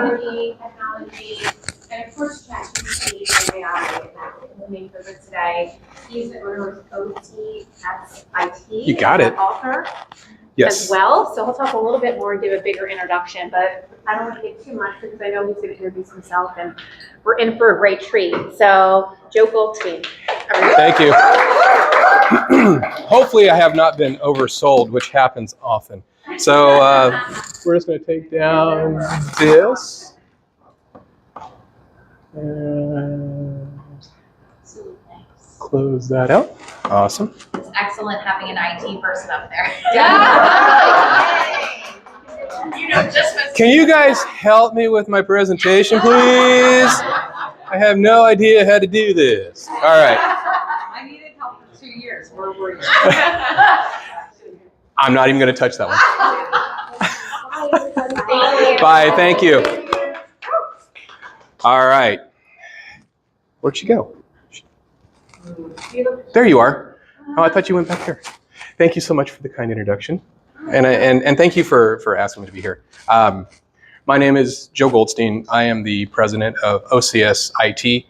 security, technology, and of course ChatGPT and AI. That's the main focus today. He's the owner of OTSIT. You got it. Author. Yes. As well, so he'll talk a little bit more and give a bigger introduction, but I don't want to get too much because I know he's going to introduce himself and we're in for a great treat. So, Joe Goldstein. Thank you. Hopefully I have not been oversold, which happens often. So we're just going to take down this. And close that out. Awesome. It's excellent having an IT person up there. You know, Can you guys help me with my presentation, please? I have no idea how to do this. All right. I needed help for 2 years. Where were you? I'm not even going to touch that one. Bye. Thank you. All right. Where'd she go? There you are. Oh, I thought you went back there. Thank you so much for the kind introduction. And thank you for asking me to be here. My name is Joe Goldstein. I am the president of OCS IT.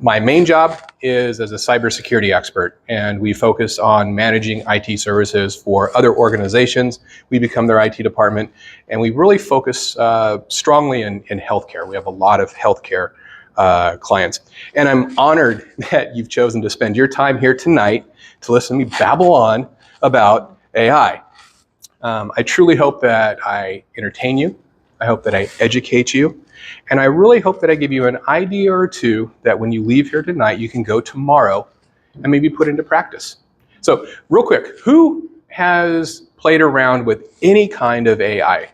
My main job is as a cybersecurity expert, and we focus on managing IT services for other organizations. We become their IT department, and we really focus strongly in healthcare. We have a lot of healthcare clients. And I'm honored that you've chosen to spend your time here tonight to listen to me babble on about AI. I truly hope that I entertain you. I hope that I educate you. And I really hope that I give you an idea or two that when you leave here tonight, you can go tomorrow and maybe put into practice. So real quick, who has played around with any kind of AI?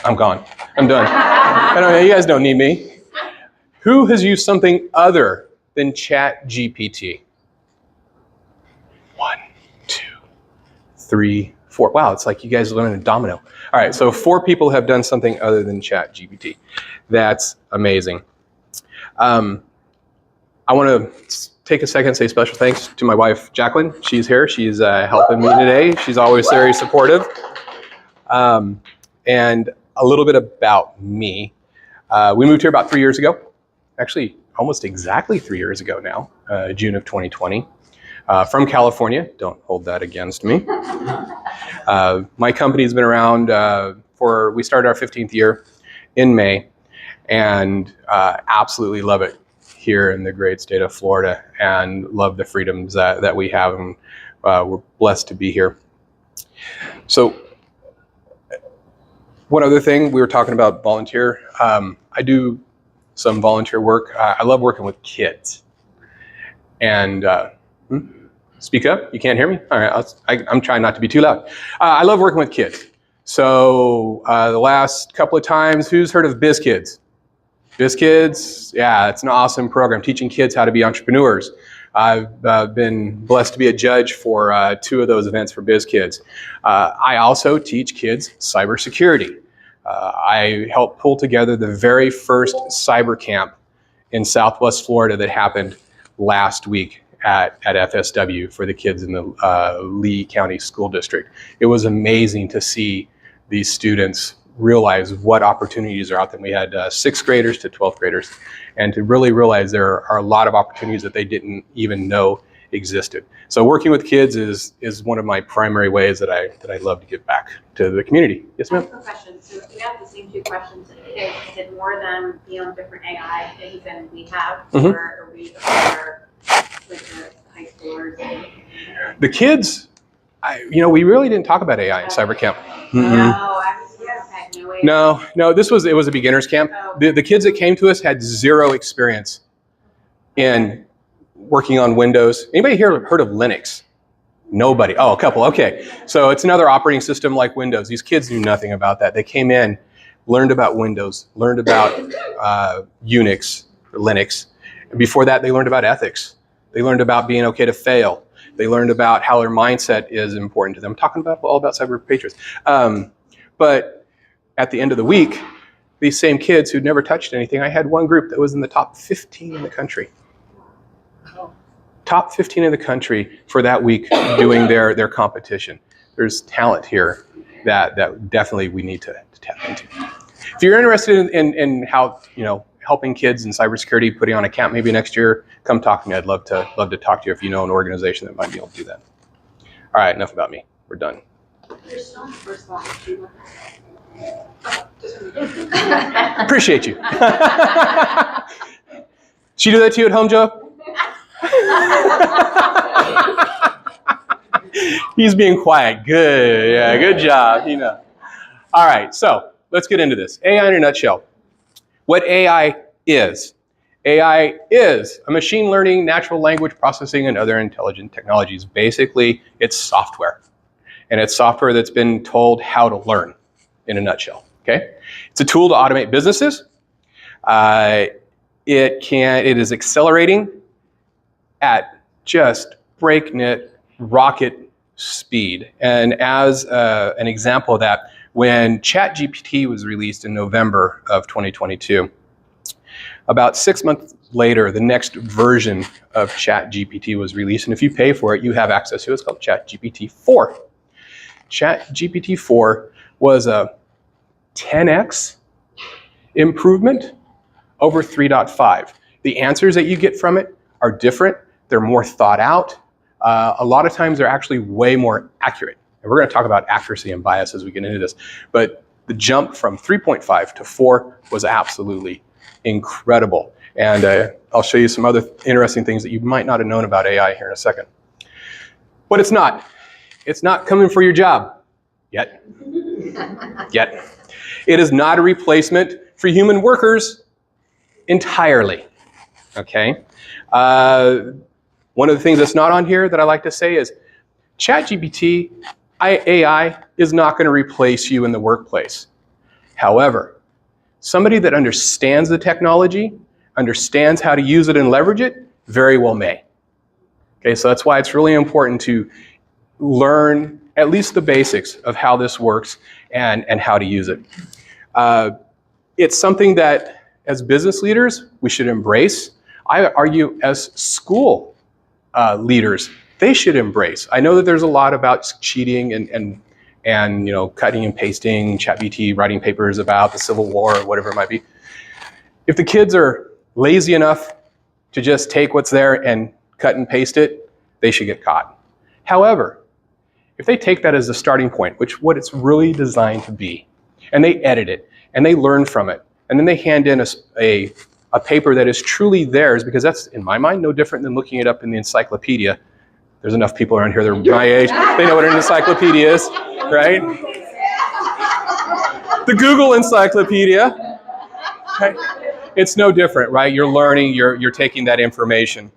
I'm gone. I'm done. I don't know. You guys don't need me. Who has used something other than ChatGPT? 1, 2, 3, 4. Wow, it's like you guys are learning a domino. All right, so 4 people have done something other than ChatGPT. That's amazing. I want to take a second and say special thanks to my wife, Jacqueline. She's here. She's helping me today. She's always very supportive. And a little bit about me. We moved here about 3 years ago. Actually, almost exactly 3 years ago now, June of 2020. From California. Don't hold that against me. My company's been around we started our 15th year in May, and absolutely love it here in the great state of Florida, and love the freedoms that we have, and we're blessed to be here. So, one other thing, we were talking about volunteer. I do some volunteer work. I love working with kids. And speak up? You can't hear me? All right, I'm trying not to be too loud. I love working with kids. So the last couple of times, who's heard of BizKids? BizKids, yeah, it's an awesome program teaching kids how to be entrepreneurs. I've been blessed to be a judge for 2 of those events for BizKids. I also teach kids cybersecurity. I helped pull together the very first cyber camp in Southwest Florida that happened last week at FSW for the kids in the Lee County School District. It was amazing to see these students realize what opportunities are out there. We had 6th graders to 12th graders, and to really realize there are a lot of opportunities that they didn't even know existed. So working with kids is one of my primary ways that I love to give back to the community. Yes, ma'am? I have a question. So if we have the same 2 questions, did more of them be on different AI things than we have, or are we like the high schoolers? The kids, we really didn't talk about AI in cyber camp. No, had no idea. No, it was a beginner's camp. Oh. The kids that came to us had 0 experience in working on Windows. Anybody here heard of Linux? Nobody. Oh, a couple. Okay. So it's another operating system like Windows. These kids knew nothing about that. They came in, learned about Windows, learned about Unix, or Linux. And before that, they learned about ethics. They learned about being okay to fail. They learned about how their mindset is important to them. I'm talking all about cyber patriots. But at the end of the week, these same kids who'd never touched anything, I had one group that was in the top 15 in the country. Top 15 in the country for that week doing their competition. There's talent here. that definitely we need to tap into. If you're interested in how, helping kids in cybersecurity, putting on a camp maybe next year, come talk to me. I'd love to talk to you if you know an organization that might be able to do that. All right, enough about me. We're done. Appreciate you. She do that to you at home, Joe? He's being quiet. Good. Yeah, good job. All right, so let's get into this. AI in a nutshell. What AI is. AI is a machine learning, natural language processing, and other intelligent technologies. Basically, it's software. And it's software that's been told how to learn in a nutshell. Okay? It's a tool to automate businesses. It is accelerating at just breakneck rocket speed. And as an example of that, when ChatGPT was released in November of 2022, about 6 months later, the next version of ChatGPT was released. And if you pay for it, you have access to it. It's called ChatGPT 4. ChatGPT 4 was a 10x improvement over 3.5. The answers that you get from it are different. They're more thought out. A lot of times they're actually way more accurate. And we're going to talk about accuracy and bias as we get into this. But the jump from 3.5 to 4 was absolutely incredible. And I'll show you some other interesting things that you might not have known about AI here in a second. But it's not. It's not coming for your job yet. Yet. It is not a replacement for human workers entirely. Okay? One of the things that's not on here that I like to say is ChatGPT, AI, is not going to replace you in the workplace. However, somebody that understands the technology, understands how to use it and leverage it, very well may. Okay, so that's why it's really important to learn at least the basics of how this works and how to use it. It's something that, as business leaders, we should embrace. I argue as school leaders, they should embrace. I know that there's a lot about cheating and cutting and pasting, ChatGPT writing papers about the Civil War or whatever it might be. If the kids are lazy enough to just take what's there and cut and paste it, they should get caught. However, if they take that as a starting point, which what it's really designed to be, and they edit it, and they learn from it, and then they hand in a paper that is truly theirs, because that's, in my mind, no different than looking it up in the encyclopedia. There's enough people around here that are my age, they know what an encyclopedia is, right? The Google encyclopedia, right? It's no different, right? You're learning, you're taking that information.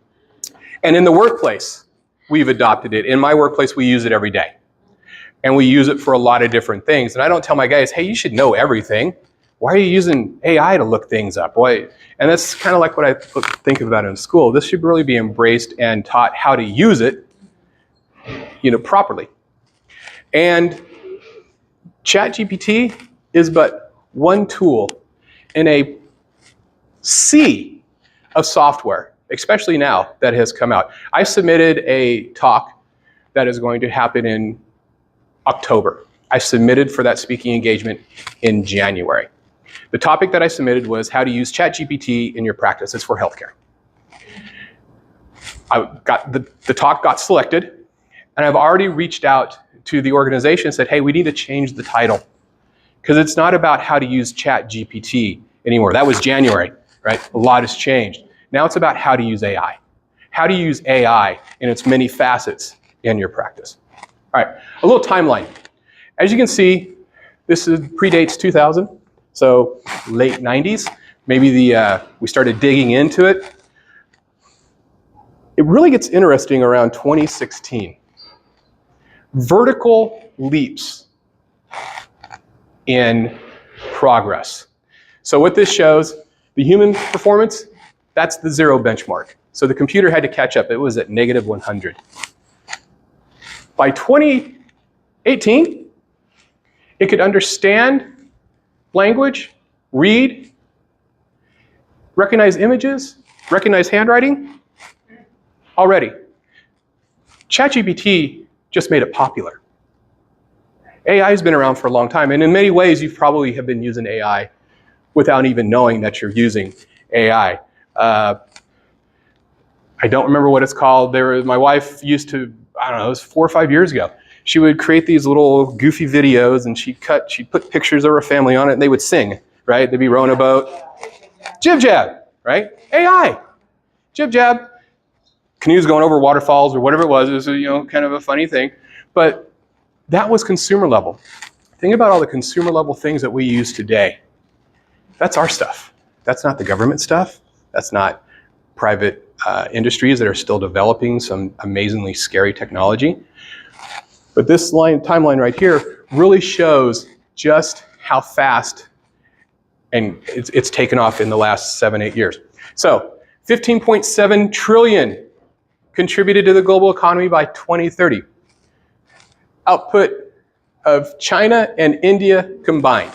And in the workplace, we've adopted it. In my workplace, we use it every day. And we use it for a lot of different things. And I don't tell my guys, hey, you should know everything. Why are you using AI to look things up? Why? And that's kind of like what I think about in school. This should really be embraced and taught how to use it, properly. And ChatGPT is but one tool in a sea of software, especially now that has come out. I submitted a talk that is going to happen in October. I submitted for that speaking engagement in January. The topic that I submitted was how to use ChatGPT in your practice. It's for healthcare. The talk got selected, and I've already reached out to the organization and said, hey, we need to change the title, because it's not about how to use ChatGPT anymore. That was January, right? A lot has changed. Now it's about how to use AI. How to use AI in its many facets in your practice. All right, a little timeline. As you can see, this predates 2000, so late 90s. Maybe we started digging into it. It really gets interesting around 2016. Vertical leaps in progress. So what this shows, the human performance, that's the zero benchmark. So the computer had to catch up. It was at negative 100. By 2018, it could understand language, read, recognize images, recognize handwriting. Already. ChatGPT just made it popular. AI has been around for a long time, and in many ways, you probably have been using AI without even knowing that you're using AI. I don't remember what it's called. My wife used to, I don't know, it was 4 or 5 years ago. She would create these little goofy videos, and she'd put pictures of her family on it, and they would sing, right? They'd be rowing a boat. Jib jab, right? AI. Jib jab. Canoes going over waterfalls or whatever it was. It was, kind of a funny thing. But that was consumer level. Think about all the consumer level things that we use today. That's our stuff. That's not the government stuff. That's not private industries that are still developing some amazingly scary technology. But this timeline right here really shows just how fast and it's taken off in the last 7-8 years. So 15.7 trillion contributed to the global economy by 2030. Output of China and India combined.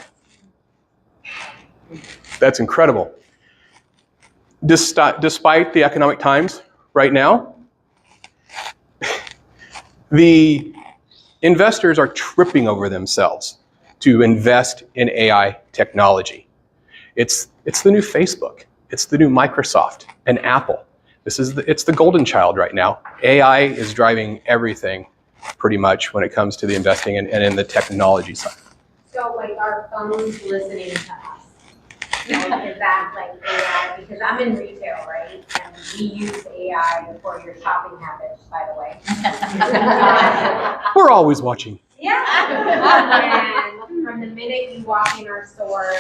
That's incredible. Despite the economic times right now, the investors are tripping over themselves to invest in AI technology. It's the new Facebook. It's the new Microsoft and Apple. It's the golden child right now. AI is driving everything pretty much when it comes to the investing and in the technology side. So like our phones listening to us. Is that like AI? Because I'm in retail, right? And we use AI for your shopping habits, by the way. We're always watching. Yeah. And from the minute you walk in our store,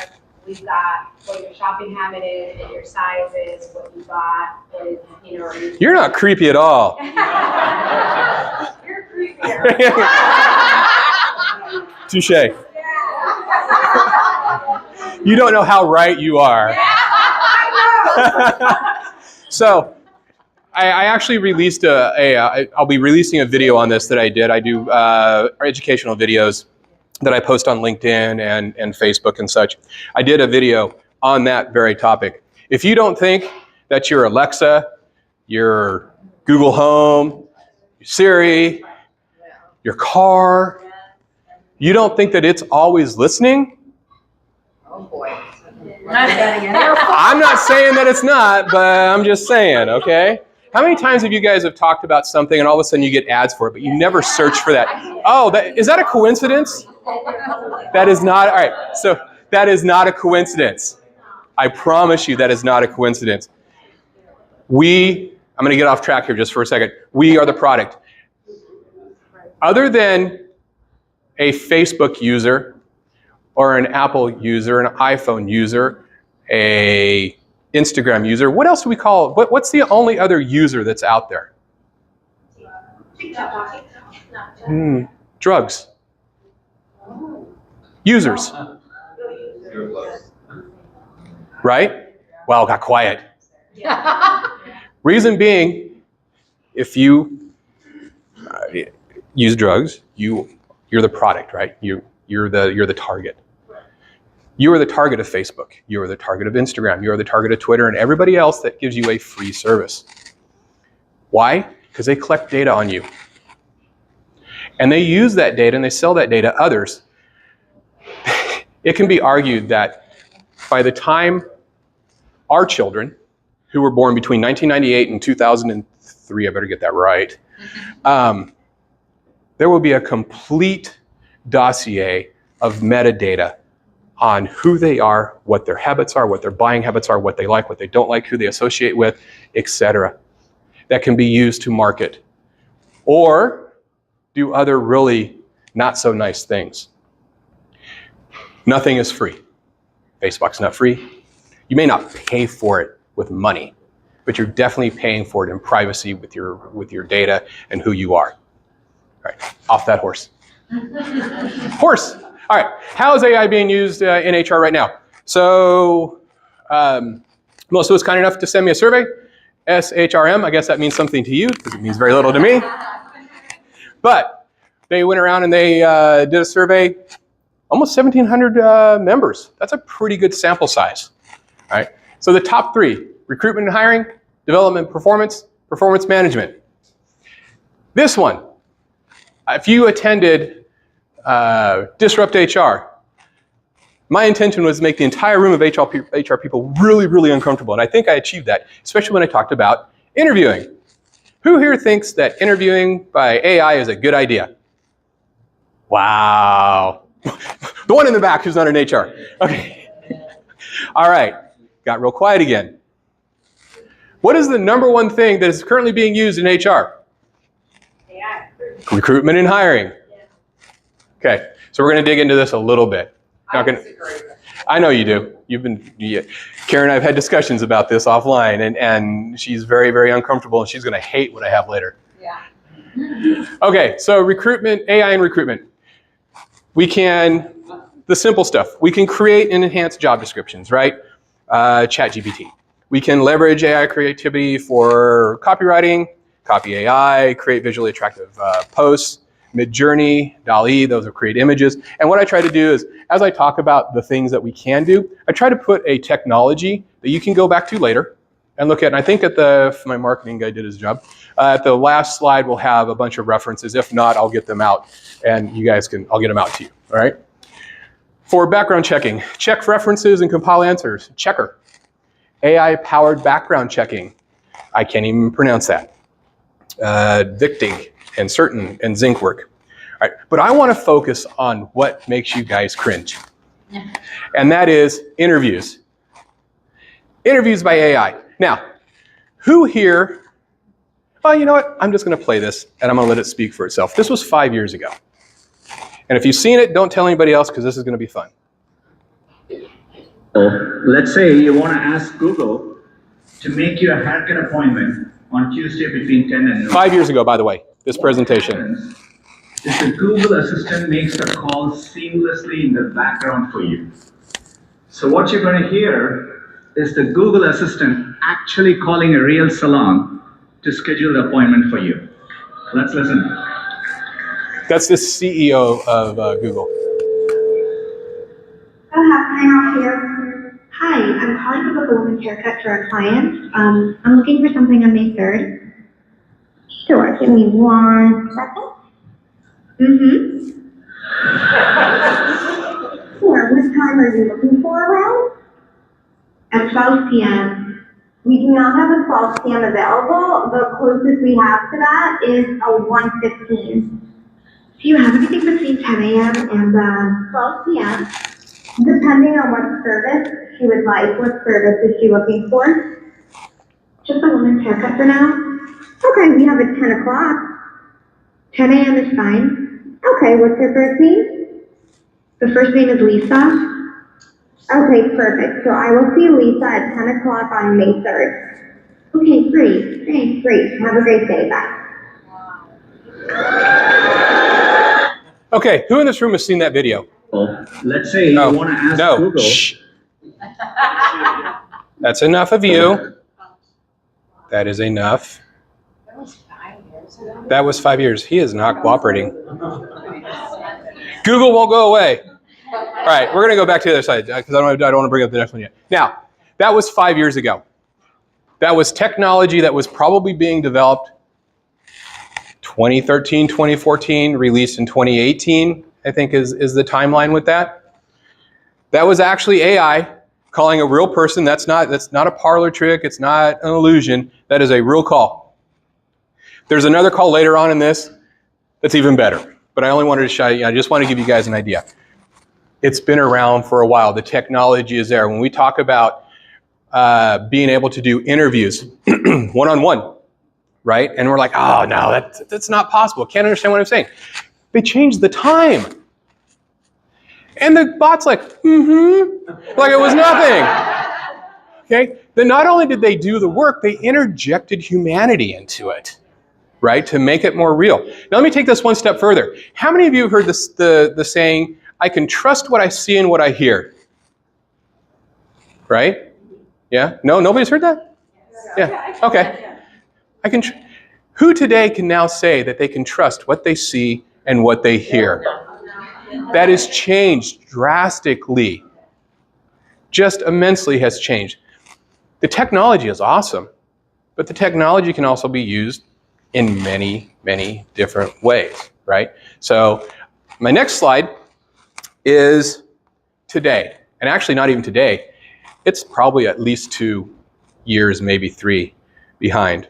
we've got what your shopping habit is, what your size is, what you bought, what is, You're not creepy at all. You're creepier. Touche. Yeah. You don't know how right you are. So, I actually released I'll be releasing a video on this that I did. I do educational videos that I post on LinkedIn and Facebook and such. I did a video on that very topic. If you don't think that your Alexa, your Google Home, your Siri, your car, you don't think that it's always listening? Oh boy. I'm not saying that it's not, but I'm just saying, okay? How many times have you guys have talked about something and all of a sudden you get ads for it, but you never search for that? Oh, is that a coincidence? That is not, all right, so that is not a coincidence. I promise you that is not a coincidence. I'm going to get off track here just for a second. We are the product. Other than a Facebook user or an Apple user, an iPhone user, a Instagram user, what else do we call, what's the only other user that's out there? Drugs. Users. Right? Wow, got quiet. Reason being, if you use drugs, you're the product, right? You're the target. You are the target of Facebook. You are the target of Instagram. You are the target of Twitter and everybody else that gives you a free service. Why? Because they collect data on you. And they use that data and they sell that data to others. It can be argued that by the time our children, who were born between 1998 and 2003, I better get that right, there will be a complete dossier of metadata on who they are, what their habits are, what their buying habits are, what they like, what they don't like, who they associate with, etc. That can be used to market or do other really not so nice things. Nothing is free. Facebook's not free. You may not pay for it with money, but you're definitely paying for it in privacy with your data and who you are. All right, off that horse. Horse. All right, how is AI being used in HR right now? So Melissa was kind enough to send me a survey. SHRM, I guess that means something to you because it means very little to me. But they went around and they did a survey, almost 1,700 members. That's a pretty good sample size. All right, so the top 3, recruitment and hiring, development, performance management. This one, if you attended Disrupt HR. My intention was to make the entire room of HR people really, really uncomfortable, and I think I achieved that, especially when I talked about interviewing. Who here thinks that interviewing by AI is a good idea? Wow. The one in the back who's not in HR. Okay. All right. Got real quiet again. What is the number one thing that is currently being used in HR? AI. Recruitment and hiring. Okay. So we're going to dig into this a little bit. I know you do. Karen and I have had discussions about this offline, and she's very, very uncomfortable, and she's going to hate what I have later. Yeah. Okay, so recruitment, AI and recruitment. The simple stuff. We can create and enhance job descriptions, right? ChatGPT. We can leverage AI creativity for copywriting, copy AI, create visually attractive posts. Midjourney, DALL-E, those will create images. And what I try to do is, as I talk about the things that we can do, I try to put a technology that you can go back to later and look at. And I think my marketing guy did his job. At the last slide, we'll have a bunch of references. If not, I'll get them out, and I'll get them out to you, all right? For background checking, check references and compile answers. Checker. AI-powered background checking. I can't even pronounce that. Victing. And certain and zinc work. All right, but I want to focus on what makes you guys cringe. And that is interviews. Interviews by AI. Now, who here, well, you know what? I'm just going to play this and I'm going to let it speak for itself. This was 5 years ago. And if you've seen it, don't tell anybody else because this is going to be fun. Let's say you want to ask Google to make you a haircut appointment on Tuesday between 10 and noon. 5 years ago, by the way, this presentation. Is the Google Assistant makes the call seamlessly in the background for you. So what you're going to hear is the Google Assistant actually calling a real salon to schedule the appointment for you. Let's listen. That's the CEO of Google. How can I help you? Hi, I'm calling to book a woman's haircut for a client. I'm looking for something on May 3rd. Sure, give me 1 second. Sure, what time are you looking for around? At 12 p.m. We do not have a 12 p.m. available. The closest we have to that is a 1:15. Do you have anything between 10 a.m. and 12 p.m.? Depending on what service she would like, what service is she looking for? Just a woman's haircut for now? Okay, we have it 10 o'clock. 10 a.m. is fine. Okay, what's your first name? The first name is Lisa. Okay, perfect. So I will see Lisa at 10 o'clock on May 3rd. Okay, great. Thanks, great. Have a great day. Bye. Okay, who in this room has seen that video? Let's say you want to ask Google. Shh. That's enough of you. That is enough. That was 5 years ago. That was 5 years. He is not cooperating. Google won't go away. All right, we're going to go back to the other side because I don't want to bring up the next one yet. Now, that was 5 years ago. That was technology that was probably being developed 2013, 2014, released in 2018, I think is the timeline with that. That was actually AI calling a real person. That's not a parlor trick. It's not an illusion. That is a real call. There's another call later on in this that's even better. But I only wanted to show you, I just want to give you guys an idea. It's been around for a while. The technology is there. When we talk about being able to do interviews one-on-one, right? And we're like, oh, no, that's not possible. Can't understand what I'm saying. They changed the time. And the bot's like, like it was nothing. Okay? Then not only did they do the work, they interjected humanity into it, right? To make it more real. Now let me take this one step further. How many of you have heard this, the saying, I can trust what I see and what I hear? Right? Yeah? No? Nobody's heard that? Yeah. Okay. Who today can now say that they can trust what they see and what they hear? That has changed drastically. Just immensely has changed. The technology is awesome, but the technology can also be used in many, many different ways, right? So My next slide is today. And actually not even today. It's probably at least 2 years, maybe 3 behind.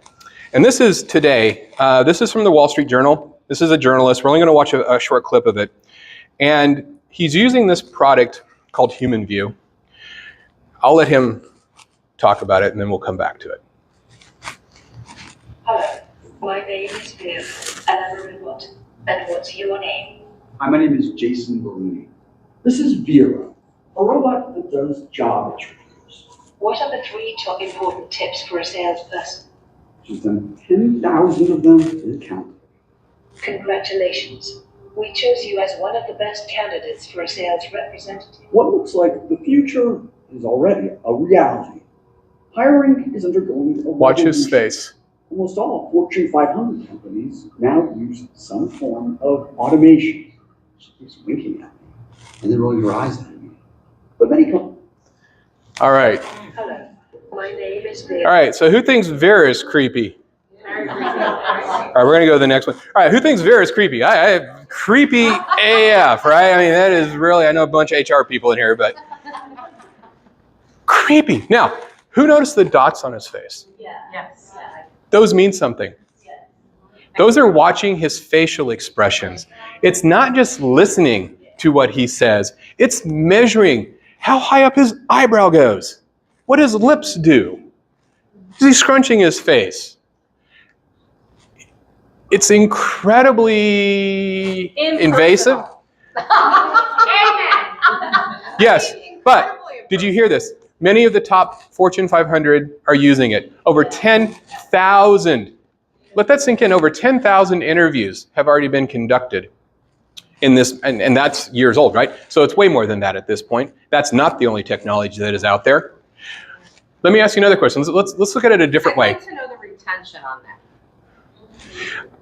And this is today. This is from the Wall Street Journal. This is a journalist. We're only going to watch a short clip of it. And he's using this product called Human View. I'll let him talk about it, and then we'll come back to it. Hello, my name is Vera, and I'm a robot. And what's your name? Hi, my name is Jason Bellini. This is Vera, a robot that does job interviews. What are the 3 top important tips for a salesperson? She's done 10,000 of them and counting. Congratulations. We chose you as one of the best candidates for a sales representative. What looks like the future is already a reality. Hiring is undergoing a Watch his revolution. face. Almost all Fortune 500 companies now use some form of automation. She keeps winking at me and then rolling her eyes at me. But many companies. All right. Hello, my name is Vera. All right, so who thinks Vera is creepy? All right, we're going to go to the next one. All right, who thinks Vera is creepy? I creepy AF, right? I mean, that is really, I know a bunch of HR people in here, but creepy. Now, who noticed the dots on his face? Yes. Those mean something. Those are watching his facial expressions. It's not just listening to what he says. It's measuring how high up his eyebrow goes, what his lips do. Is he scrunching his face? It's incredibly invasive. Yes, but did you hear this? Many of the top Fortune 500 are using it. Over 10,000. Let that sink in. Over 10,000 interviews have already been conducted in this, and that's years old, right? So it's way more than that at this point. That's not the only technology that is out there. Let me ask you another question. Let's look at it a different way. I'd like to know the retention on that.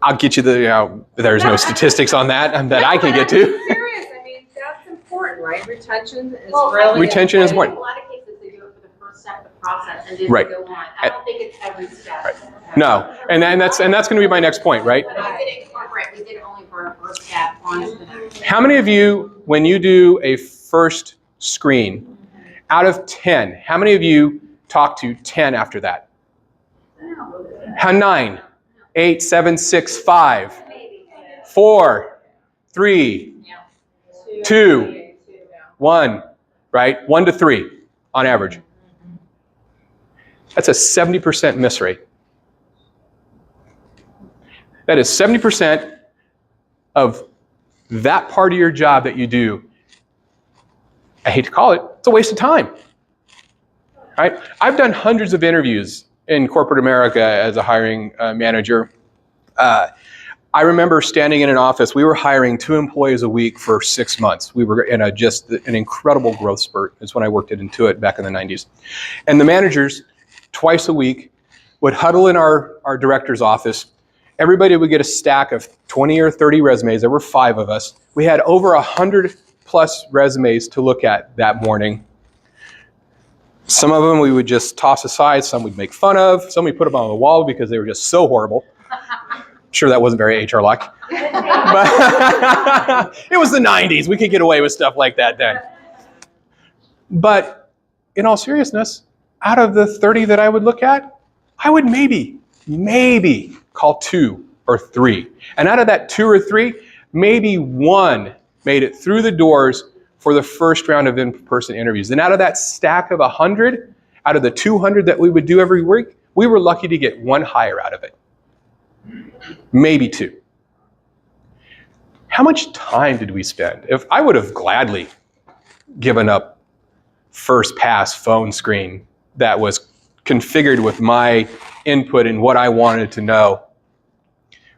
I'll get you the, there's no statistics on that that I can get to. I'm curious. I mean, that's important, right? Retention is really Retention is important. In a lot of cases, they do it for the first step of the process and then Right. go on. I don't think it's every step. Right. No, and that's going to be my next point, right? But I did it corporate, we did it only for our first step on to the next. How many of you, when you do a first screen, out of 10, how many of you talk to 10 after that? How 9, 8, 7, 6, 5, 4, 3, 2, 1, right? 1 to 3 on average. That's a 70% miss rate. That is 70% of that part of your job that you do. I hate to call it, it's a waste of time. Right? I've done hundreds of interviews in corporate America as a hiring manager. I remember standing in an office, we were hiring 2 employees a week for 6 months. We were in just an incredible growth spurt. It's when I worked at Intuit back in the 90s. And the managers, twice a week, would huddle in our director's office. Everybody would get a stack of 20 or 30 resumes. There were 5 of us. We had over 100 plus resumes to look at that morning. Some of them we would just toss aside, some we'd make fun of, some we put them on the wall because they were just so horrible. Sure, that wasn't very HR-like. But it was the 90s. We could get away with stuff like that then. But in all seriousness, out of the 30 that I would look at, I would maybe call 2 or 3. And out of that 2 or 3, maybe 1 made it through the doors for the first round of in-person interviews. And out of that stack of 100, out of the 200 that we would do every week, we were lucky to get 1 hire out of it. Maybe 2. How much time did we spend? If I would have gladly given up first pass phone screen that was configured with my input and what I wanted to know,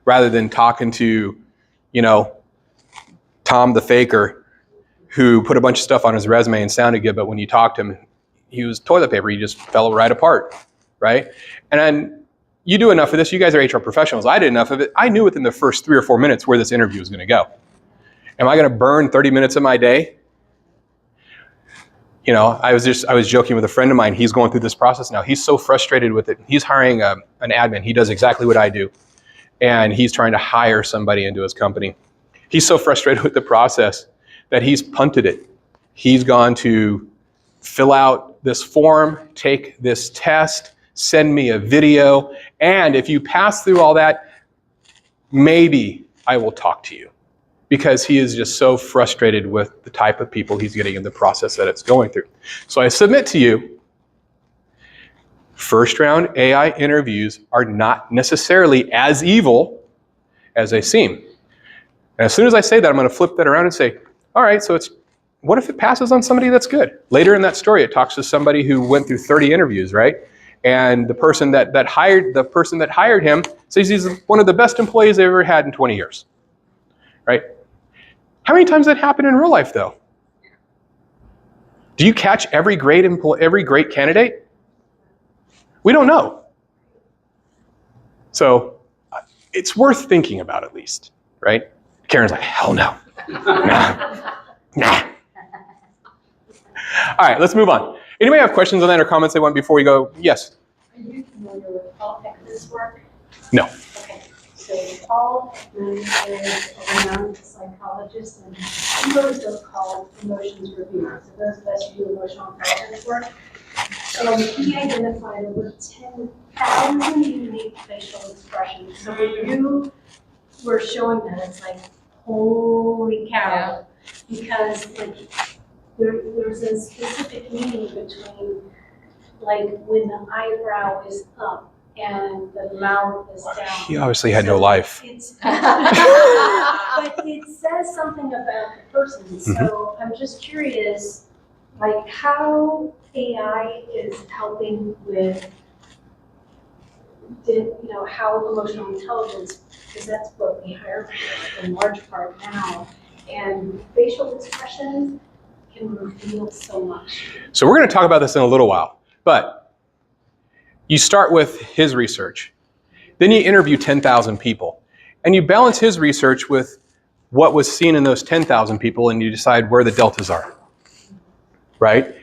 rather than talking to, Tom the faker, who put a bunch of stuff on his resume and sounded good, but when you talked to him, he was toilet paper. He just fell right apart, right? And then you do enough of this. You guys are HR professionals. I did enough of it. I knew within the first 3 or 4 minutes where this interview was going to go. Am I going to burn 30 minutes of my day? I was joking with a friend of mine. He's going through this process now. He's so frustrated with it. He's hiring an admin. He does exactly what I do. And he's trying to hire somebody into his company. He's so frustrated with the process that he's punted it. He's gone to fill out this form, take this test, send me a video, and if you pass through all that, maybe I will talk to you. Because he is just so frustrated with the type of people he's getting in the process that it's going through. So I submit to you, first round AI interviews are not necessarily as evil as they seem. And as soon as I say that, I'm going to flip that around and say, all right, so what if it passes on somebody that's good? Later in that story, it talks to somebody who went through 30 interviews, right? And the person that hired him says he's one of the best employees they've ever had in 20 years, right? How many times that happen in real life, though? Do you catch every great candidate? We don't know. So it's worth thinking about at least, right? Karen's like, hell no. Nah. All right, let's move on. Anybody have questions on that or comments they want before we go? Yes? Are you familiar with Paul Ekman's work? No. Okay, so Paul Ekman is a renowned psychologist, and he wrote a book called Emotions Review. So those of us who do emotional intelligence work, he identified over 10,000 unique facial expressions. So when you were showing that, it's like, holy cow, because like there's a specific meaning between like when the eyebrow is up and the mouth is down. He obviously had no life. But it says something about the person. So I'm just curious, like how AI is helping with, how emotional intelligence, because that's what we hire for in large part now, and facial expressions can reveal so much. So we're going to talk about this in a little while, but you start with his research. Then you interview 10,000 people, and you balance his research with what was seen in those 10,000 people, and you decide where the deltas are, right?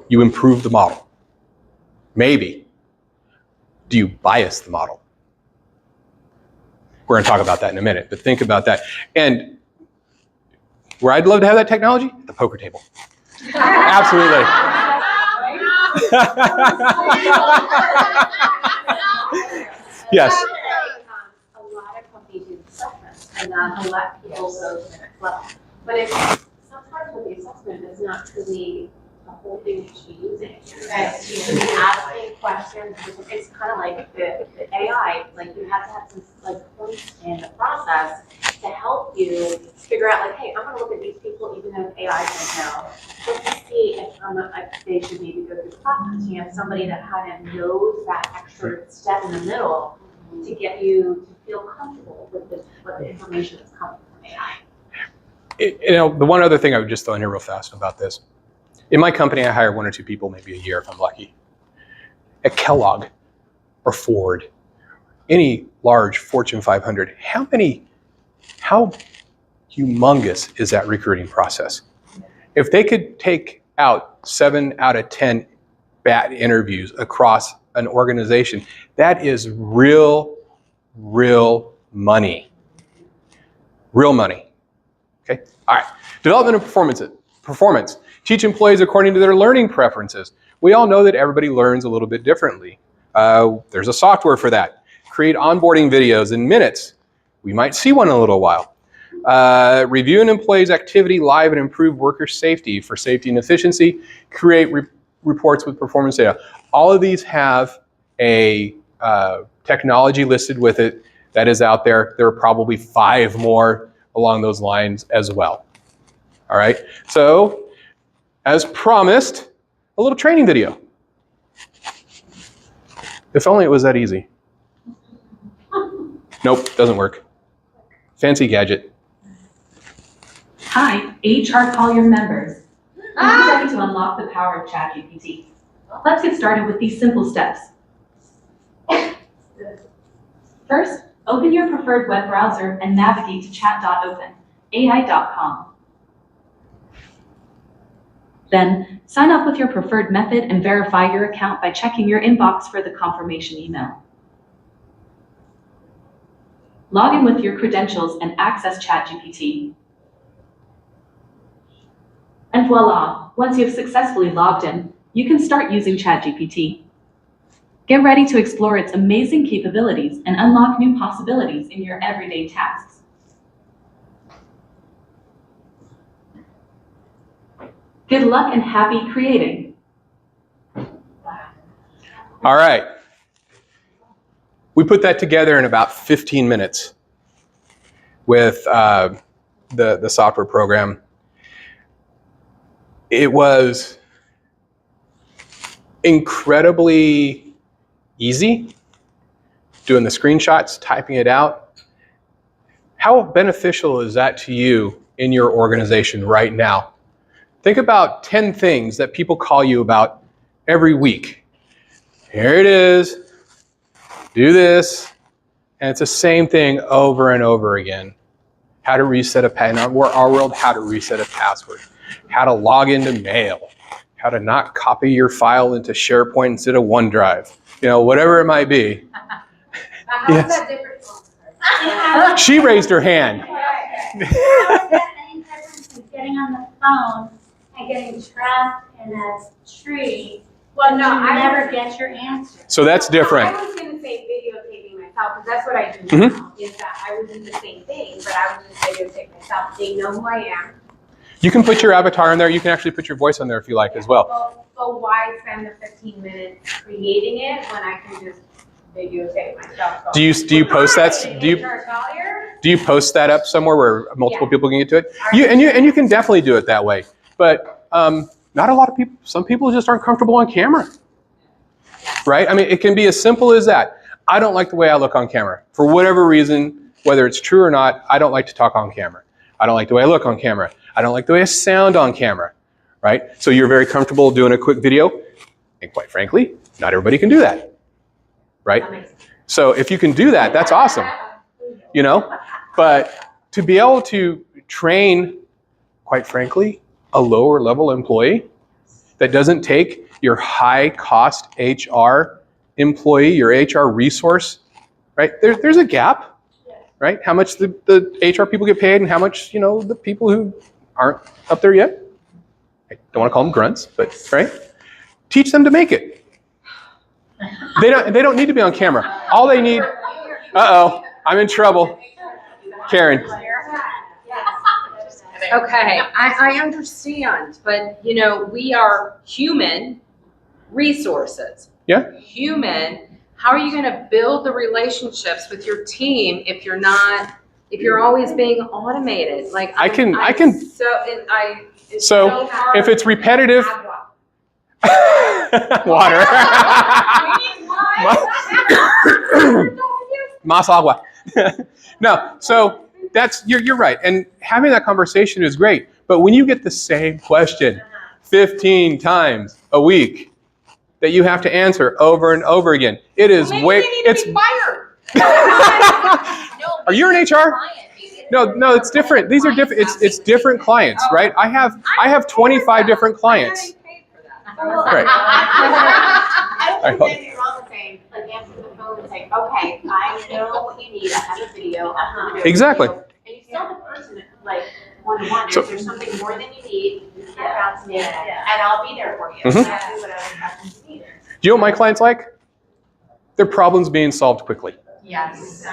You improve the model. Maybe. Do you bias the model? We're going to talk about that in a minute, but think about that. And where I'd love to have that technology, the poker table. Absolutely. Yes. A lot of companies use assessments, and not a lot of people go to the next level. But if sometimes with the assessment, it's not really the whole thing you should be using. Right? You should be asking questions. It's kind of like the AI. Like you have to have some like points in the process to help you figure out, like, hey, I'm going to look at these people, even though AI says no, just to see if they should maybe go through the process. You have somebody that kind of knows that extra step in the middle to get you to feel comfortable with what the information that's coming from AI. The one other thing I would just throw in here real fast about this. In my company, I hire 1 or 2 people, maybe a year if I'm lucky. At Kellogg or Ford, any large Fortune 500, how humongous is that recruiting process? If they could take out 7 out of 10 bad interviews across an organization, that is real money. Real money. Okay? All right. Development and performance. Teach employees according to their learning preferences. We all know that everybody learns a little bit differently. There's a software for that. Create onboarding videos in minutes. We might see one in a little while. Review an employee's activity live and improve worker safety for safety and efficiency. Create reports with performance data. All of these have a technology listed with it that is out there. There are probably 5 more along those lines as well. All right, so as promised, a little training video. If only it was that easy. Nope, doesn't work. Fancy gadget. Hi, HR Collier members. Are you ready to unlock the power of ChatGPT? Let's get started with these simple steps. First, open your preferred web browser and navigate to chat.openai.com. Then, sign up with your preferred method and verify your account by checking your inbox for the confirmation email. Log in with your credentials and access ChatGPT. And voila, once you've successfully logged in, you can start using ChatGPT. Get ready to explore its amazing capabilities and unlock new possibilities in your everyday tasks. Good luck and happy creating. All right. We put that together in about 15 minutes with the software program. It was incredibly easy doing the screenshots, typing it out. How beneficial is that to you in your organization right now? Think about 10 things that people call you about every week. Here it is, do this, and it's the same thing over and over again. How to reset a password, in our world, how to reset a password, how to log into mail, how to not copy your file into SharePoint instead of OneDrive, whatever it might be. How is that different? She raised her hand. How is that any difference from getting on the phone and getting trapped in a tree? Well, no, you I never was- get your answer. So that's different. I was gonna say videotaping myself, because that's what I do Mm-hmm. now, is that I would do the same thing, but I would just videotape myself. They know who I am. You can put your avatar in there. You can actually put your voice on there if you like as well. So why spend the 15 minutes creating it when I can just videotape myself? Do you post that? Do you post that up somewhere where multiple people can get to it? You can definitely do it that way. But not a lot of people. Some people just aren't comfortable on camera, right? I mean, it can be as simple as that. I don't like the way I look on camera for whatever reason, whether it's true or not. I don't like to talk on camera. I don't like the way I look on camera. I don't like the way I sound on camera, right? So you're very comfortable doing a quick video, and quite frankly, not everybody can do that, right? So if you can do that, that's awesome, But to be able to train, quite frankly, a lower level employee that doesn't take your high cost HR employee, your HR resource, right? There's a gap, right? How much the HR people get paid and how much, the people who aren't up there yet. I don't want to call them grunts, but right? Teach them to make it. They don't need to be on camera. All they need, I'm in trouble. Karen. Okay, I understand, but we are human resources. Yeah. Human, how are you gonna build the relationships with your team if you're always being automated? Like I can. It's So hard if it's to repetitive, add water. water. Mas agua. No, so you're right. And having that conversation is great. But when you get the same question 15 times a week that you have to answer over and over again, it is it's fired. Are you in HR? No, it's different. These are different. It's different clients, right? I have 25 different clients. Right. I don't think anything wrong with saying, answer the phone and say, okay, I know what you need, I have a video, I'm gonna do it. Exactly. And you still have the person, one-to-one, if there's something more than you need, you can reach out to me, and I'll be there for you. Mhm. Exactly what you need. Do you know what my clients like? Their problems being solved quickly. Yes.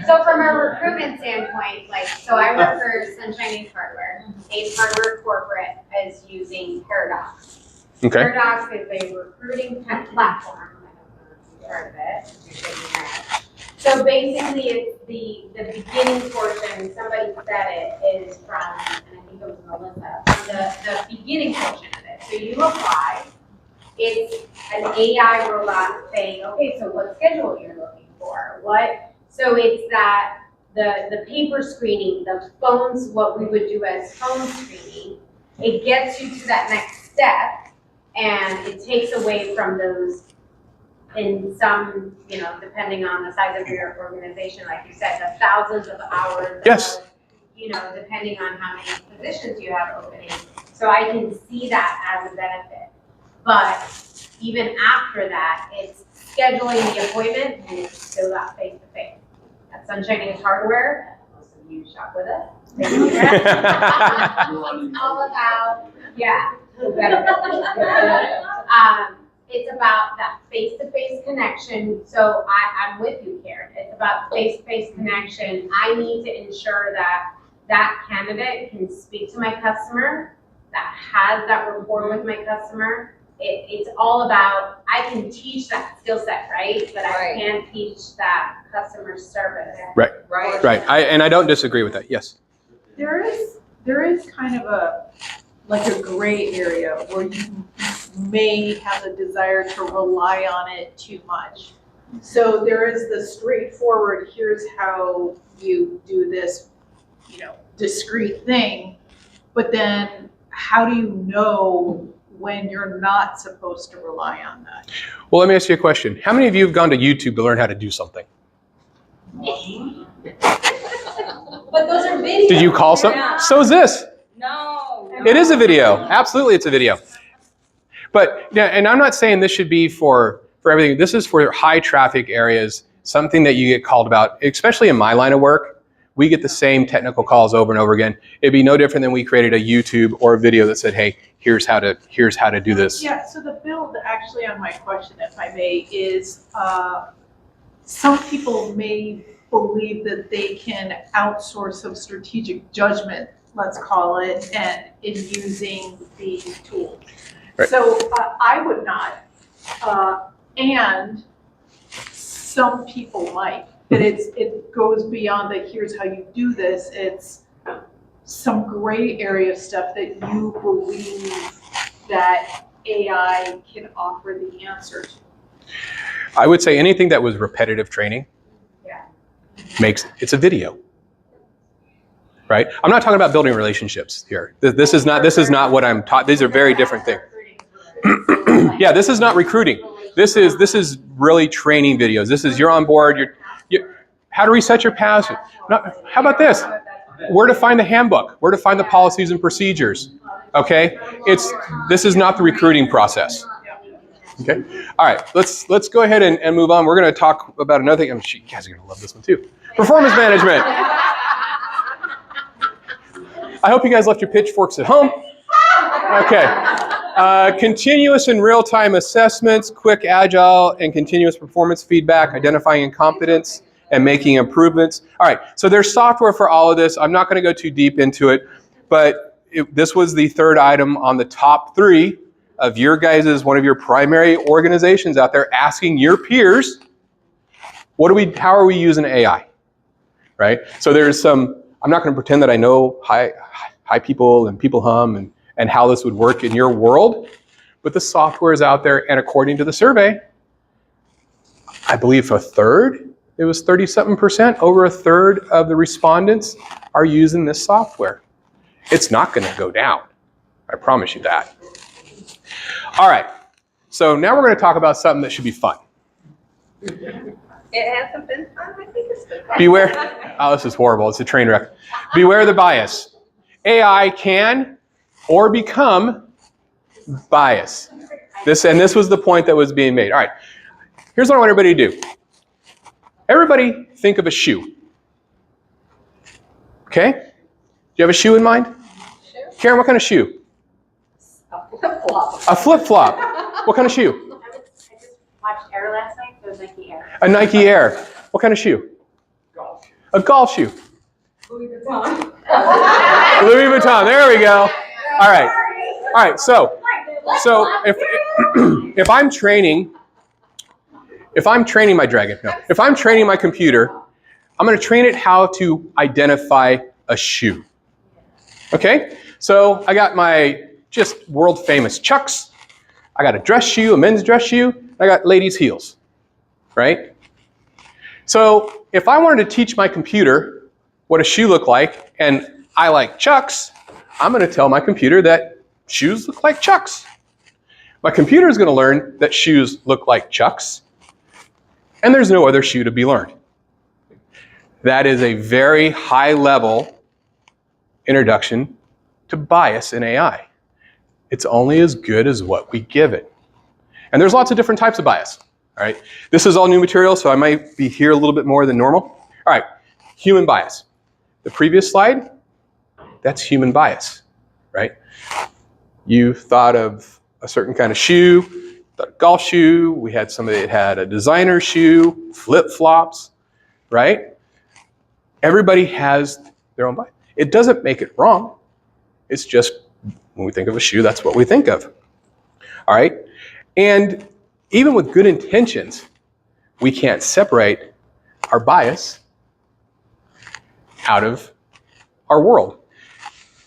So from a recruitment standpoint, so I work for Sunshine Ace Hardware. Ace Hardware Corporate is using Paradox. Okay. Paradox is a recruiting platform. I don't know if you've heard of it. You're shaking your head. So basically, it's the beginning portion. Somebody said it is from, and I think it was Melissa. The beginning portion of it. So you apply. It's an AI robot saying, okay, so what schedule you're looking for? So it's that the paper screening, the phones, what we would do as phone screening. It gets you to that next step. And it takes away from those, in some, depending on the size of your organization, like you said, the thousands of hours. Yes. Depending on how many positions you have opening. So I can see that as a benefit. But even after that, it's scheduling the appointment and it's still not face-to-face. That's Sunshine is hardware. Most of you shop with us. It's all about, yeah. It's about that face-to-face connection. So I'm with you, Karen. It's about face-to-face connection. I need to ensure that that candidate can speak to my customer, that has that rapport with my customer. It's all about, I can teach that skill set, right? But I can't teach that customer service. Right. And I don't disagree with that. Yes. There is kind of a gray area where you may have a desire to rely on it too much. So there is the straightforward, here's how you do this, discrete thing. But then how do you know when you're not supposed to rely on that? Well, let me ask you a question. How many of you have gone to YouTube to learn how to do something? But those are videos. Did you call something? So is this. No. It is a video. Absolutely, it's a video. But yeah, and I'm not saying this should be for everything. This is for high traffic areas, something that you get called about, especially in my line of work. We get the same technical calls over and over again. It'd be no different than we created a YouTube or a video that said, hey, here's how to do this. Yeah, so the build actually on my question, if I may, is some people may believe that they can outsource some strategic judgment, let's call it, and in using these tools. Right. So I would not, and some people might. That it goes beyond that. Here's how you do this. It's some gray area stuff that you believe that AI can offer the answer to. I would say anything that was repetitive training it's a video, right? I'm not talking about building relationships here. This is not what I'm taught. These are very different things. Yeah, this is not recruiting. This is really training videos. This is you're on board. How to reset your password. How about this? Where to find the handbook? Where to find the policies and procedures? Okay, this is not the recruiting process. Okay, all right. Let's go ahead and move on. We're going to talk about another thing. You guys are going to love this one too. Performance management. I hope you guys left your pitchforks at home. Okay. Continuous and real-time assessments, quick, agile, and continuous performance feedback, identifying incompetence, and making improvements. All right, so there's software for all of this. I'm not going to go too deep into it, but this was the third item on the top 3 of your guys' one of your primary organizations out there asking your peers, how are we using AI, right? So there's some, I'm not going to pretend that I know Hi People and People Hum and how this would work in your world, but the software is out there, and according to the survey, I believe it was 30-something%, over a third of the respondents are using this software. It's not going to go down. I promise you that. All right, so now we're going to talk about something that should be fun. It hasn't been fun. I think it's been fun. Beware. Oh, this is horrible. It's a train wreck. Beware the bias. AI can or become bias. This was the point that was being made. All right, here's what I want everybody to do. Everybody think of a shoe. Okay? Do you have a shoe in mind? Sure. Karen, what kind of shoe? A flip-flop. A flip-flop. What kind of shoe? I just watched Air last night, so it was Nike Air. A Nike Air. What kind of shoe? Golf. A golf shoe. Louis Vuitton. Louis Vuitton. There we go. All right. All right. So if I'm training my dragon, if I'm training my computer, I'm going to train it how to identify a shoe. Okay? So I got my just world famous Chucks. I got a dress shoe, a men's dress shoe. I got ladies' heels, right? So if I wanted to teach my computer what a shoe looked like, and I like Chucks, I'm going to tell my computer that shoes look like Chucks. My computer is going to learn that shoes look like Chucks, and there's no other shoe to be learned. That is a very high-level introduction to bias in AI. It's only as good as what we give it. And there's lots of different types of bias. All right. This is all new material, so I might be here a little bit more than normal. All right. human bias. The previous slide, that's human bias, right? You thought of a certain kind of shoe, thought a golf shoe, we had somebody that had a designer shoe, flip-flops, right? Everybody has their own bias. It doesn't make it wrong. It's just when we think of a shoe, that's what we think of. All right? And even with good intentions, we can't separate our bias out of our world.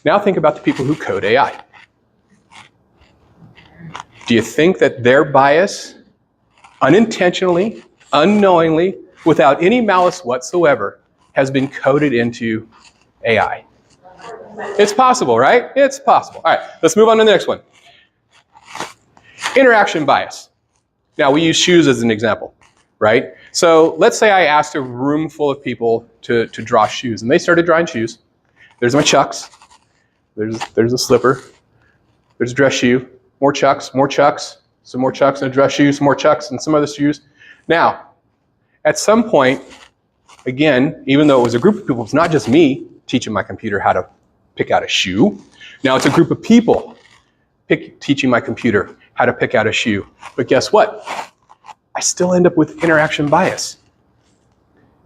Now think about the people who code AI. Do you think that their bias, unintentionally, unknowingly, without any malice whatsoever, has been coded into AI? It's possible, right? It's possible. All right, let's move on to the next one. Interaction bias. Now, we use shoes as an example, right? So let's say I asked a room full of people to draw shoes, and they started drawing shoes. There's my Chucks. There's a slipper. There's a dress shoe. More Chucks, some more Chucks and a dress shoe, some more Chucks and some other shoes. Now, at some point, again, even though it was a group of people, it's not just me teaching my computer how to pick out a shoe. Now it's a group of people teaching my computer how to pick out a shoe. But guess what? I still end up with interaction bias,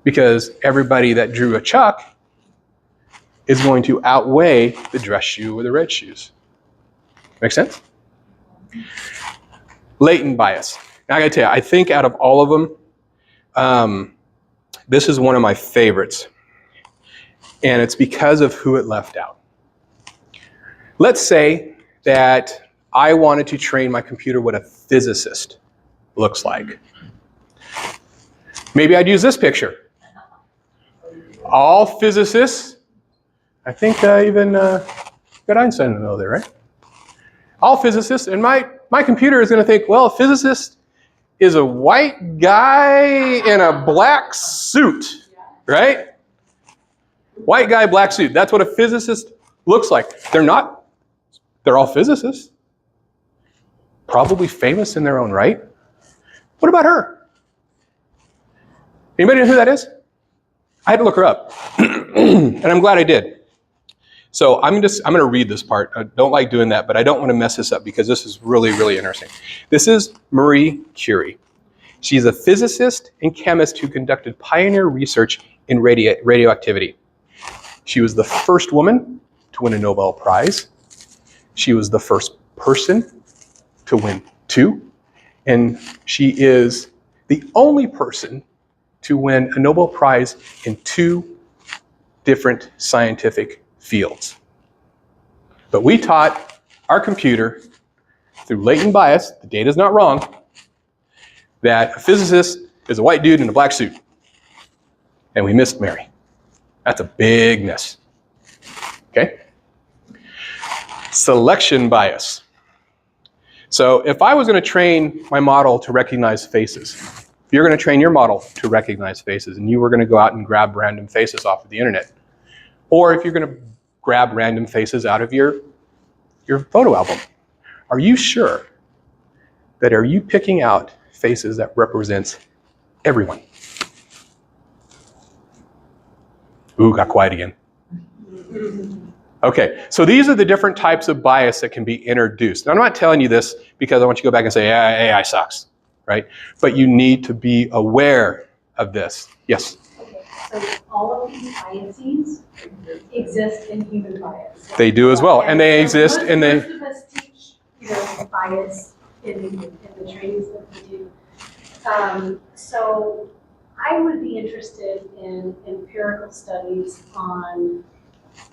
because everybody that drew a Chuck is going to outweigh the dress shoe or the red shoes. Make sense? Latent bias. Now I gotta tell you, I think out of all of them, this is one of my favorites. And it's because of who it left out. Let's say that I wanted to train my computer what a physicist looks like. Maybe I'd use this picture. All physicists, I think even got Einstein in the middle there, right? All physicists, and my computer is going to think, well, a physicist is a white guy in a black suit, right? White guy, black suit. That's what a physicist looks like. They're not. They're all physicists. Probably famous in their own right. What about her? Anybody know who that is? I had to look her up, and I'm glad I did. So I'm going to read this part. I don't like doing that, but I don't want to mess this up because this is really, really interesting. This is Marie Curie. She's a physicist and chemist who conducted pioneer research in radioactivity. She was the first woman to win a Nobel Prize. She was the first person to win 2. And she is the only person to win a Nobel Prize in 2 different scientific fields. But we taught our computer through latent bias, the data's not wrong, that a physicist is a white dude in a black suit. And we missed Mary. That's a big miss. Okay? Selection bias. So if I was going to train my model to recognize faces, if you're going to train your model to recognize faces, and you were going to go out and grab random faces off of the internet, or if you're going to grab random faces out of your photo album, are you sure that are you picking out faces that represents everyone? Ooh, got quiet again. Okay, so these are the different types of bias that can be introduced. Now, I'm not telling you this because I want you to go back and say, yeah, AI sucks, right? But you need to be aware of this. Yes? Okay, so all of these biases exist in human bias. They do as well, and they exist in the... Most of us teach, bias in the trainings that we do. So I would be interested in empirical studies on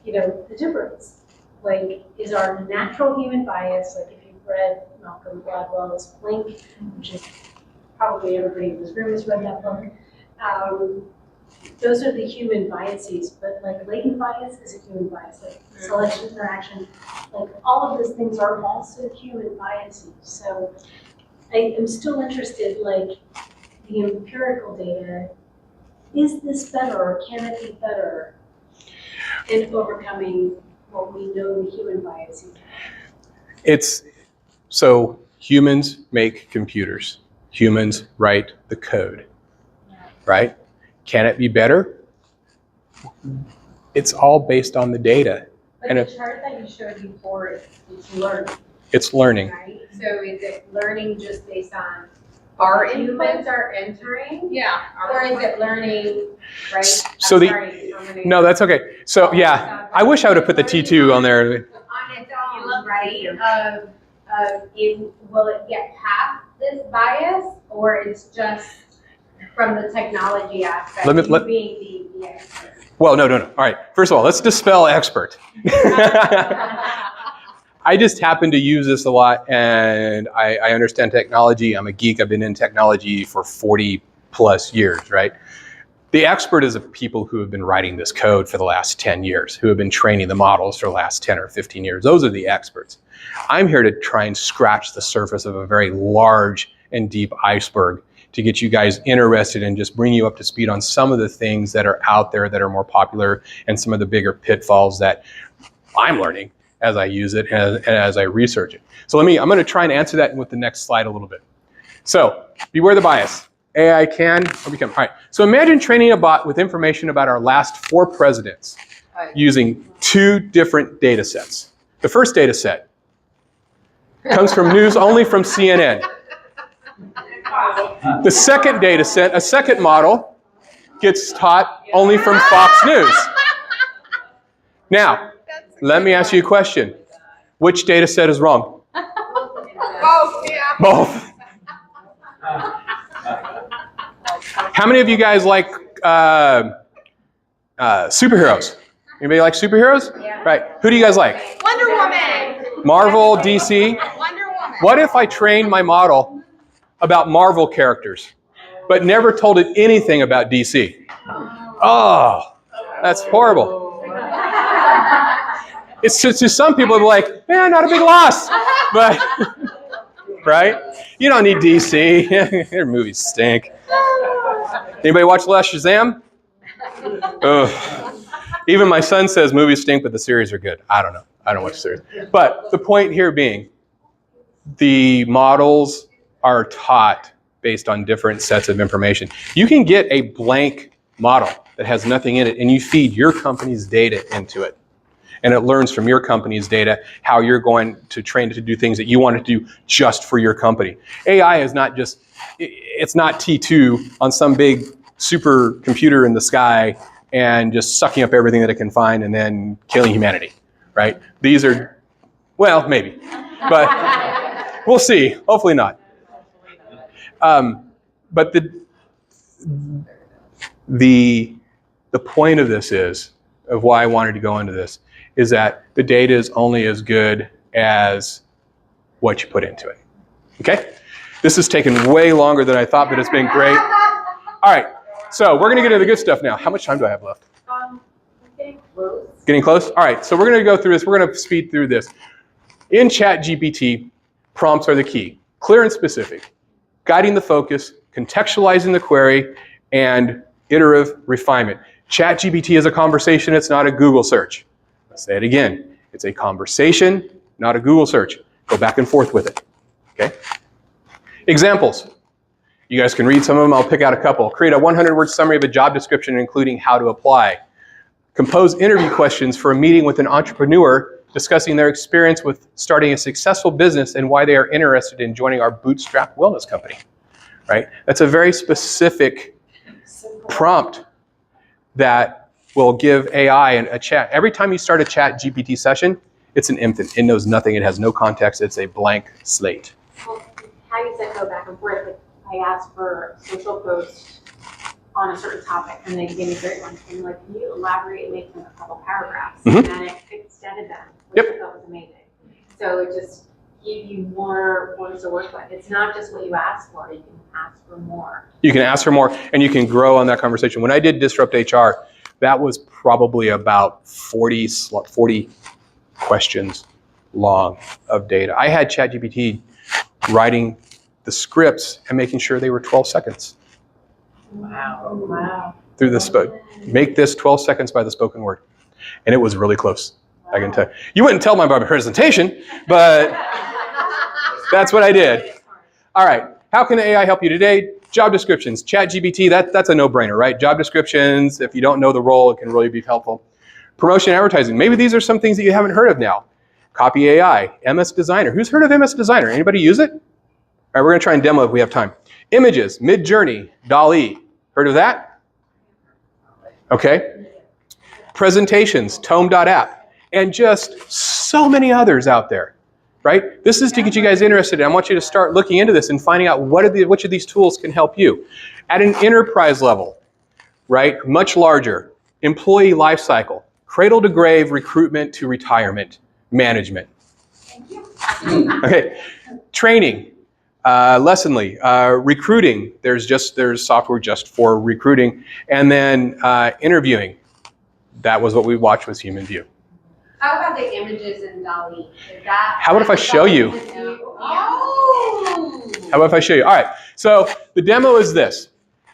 the difference. Like, is our natural human bias, like if you've read Malcolm Gladwell's Blink, which is probably everybody in this room has read that book, those are the human biases, but like latent bias is a human bias, like selection, interaction, like all of those things are also human biases. So I am still interested, like the empirical data, is this better or can it be better in overcoming what we know the human biases? So humans make computers. Humans write the code, right? Can it be better? It's all based on the data. But And the if chart that you showed before, it's learning, it's learning. right? So is it learning just based on Our humans are entering? Yeah. Or is it learning, right? So no, that's okay. So yeah, I wish I would have put the T2 on there. On its own, right? Will it get past this bias, or it's just from the technology aspect, Let me- you let- being the expert? Well, no. All right. First of all, let's dispel expert. I just happen to use this a lot, and I understand technology. I'm a geek. I've been in technology for 40 plus years, right? The expert is the people who have been writing this code for the last 10 years, who have been training the models for the last 10 or 15 years. Those are the experts. I'm here to try and scratch the surface of a very large and deep iceberg to get you guys interested and just bring you up to speed on some of the things that are out there that are more popular and some of the bigger pitfalls that I'm learning as I use it and as I research it. So I'm going to try and answer that with the next slide a little bit. So beware the bias. AI can or become. All right. So imagine training a bot with information about our last 4 presidents using 2 different data sets. The first data set comes from news only from CNN. The second data set, a second model, gets taught only from Fox News. Now, let me ask you a question. Which data set is wrong? Both, yeah. Both. How many of you guys like superheroes? Anybody like superheroes? Yeah. Right. Who do you guys like? Wonder Woman. Marvel, DC? Wonder Woman. What if I trained my model about Marvel characters, but never told it anything about DC? Oh, that's horrible. It's to some people, they're like, man, not a big loss. But, right? You don't need DC. Their movies stink. Anybody watch The Last Shazam? Ugh. Even my son says movies stink, but the series are good. I don't know. I don't watch the series. But the point here being, the models are taught based on different sets of information. You can get a blank model that has nothing in it, and you feed your company's data into it. And it learns from your company's data how you're going to train it to do things that you want it to do just for your company. AI is not just, it's not T2 on some big super computer in the sky and just sucking up everything that it can find and then killing humanity, right? These are, well, maybe, but we'll see. Hopefully not. But the point of this is, of why I wanted to go into this, is that the data is only as good as what you put into it. Okay? This has taken way longer than I thought, but it's been great. All right, so we're going to get into the good stuff now. How much time do I have left? Getting close. Getting close? All right, so we're going to go through this. We're going to speed through this. In ChatGPT, prompts are the key. Clear and specific. Guiding the focus, contextualizing the query, and iterative refinement. ChatGPT is a conversation. It's not a Google search. I'll say it again. It's a conversation, not a Google search. Go back and forth with it. Okay? Examples. You guys can read some of them. I'll pick out a couple. Create a 100-word summary of a job description, including how to apply. Compose interview questions for a meeting with an entrepreneur discussing their experience with starting a successful business and why they are interested in joining our bootstrap wellness company. Right? That's a very specific prompt that will give AI a chat. Every time you start a chat GPT session, it's an infant. It knows nothing. It has no context. It's a blank slate. Well, how you said go back and forth, like I asked for social posts on a certain topic and they gave me great ones. And like, can you elaborate and make them a couple paragraphs? Mm-hmm. And then it extended them, which Yep. I thought was amazing. So it just gave you more words to work with. It's not just what you ask for, you can ask for more. You can ask for more, and you can grow on that conversation. When I did Disrupt HR, that was probably about 40 questions long of data. I had ChatGPT writing the scripts and making sure they were 12 seconds. Wow. Through the make this 12 seconds by the spoken word. And it was really close, I can tell. You wouldn't tell my presentation, but that's what I did. All right. how can AI help you today? Job descriptions, ChatGPT, that's a no-brainer, right? Job descriptions, if you don't know the role, it can really be helpful. Promotion and advertising, maybe these are some things that you haven't heard of now. Copy AI, MS Designer. Who's heard of MS Designer? Anybody use it? All right, we're gonna try and demo if we have time. Images, Midjourney, DALL-E. Heard of that? Okay. Presentations, Tome.app, and just so many others out there, right? This is to get you guys interested. I want you to start looking into this and finding out which of these tools can help you. At an enterprise level, right, much larger, employee life cycle, cradle to grave, recruitment to retirement, management. Okay, training, Lessonly, recruiting, there's software just for recruiting, and then interviewing. That was what we watched was Human View. How about the images in DALL-E? How about if I show you? Oh! How about if I show you? All right, so the demo is this.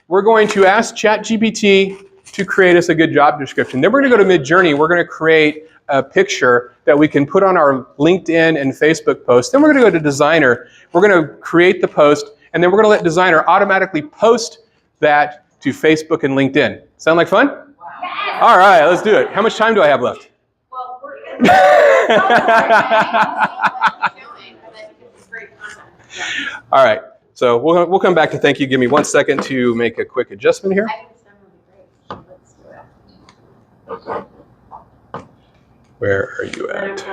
We're going to ask ChatGPT to create us a good job description. Then we're going to go to Midjourney. We're going to create a picture that we can put on our LinkedIn and Facebook post. Then we're going to go to Designer. We're going to create the post, and then we're going to let Designer automatically post that to Facebook and LinkedIn. Sound like fun? Yes. All right, let's do it. How much time do I have left? Well, we're going to All right, so we'll come back to thank you. Give me 1 second to make a quick adjustment here. Where are you at? Do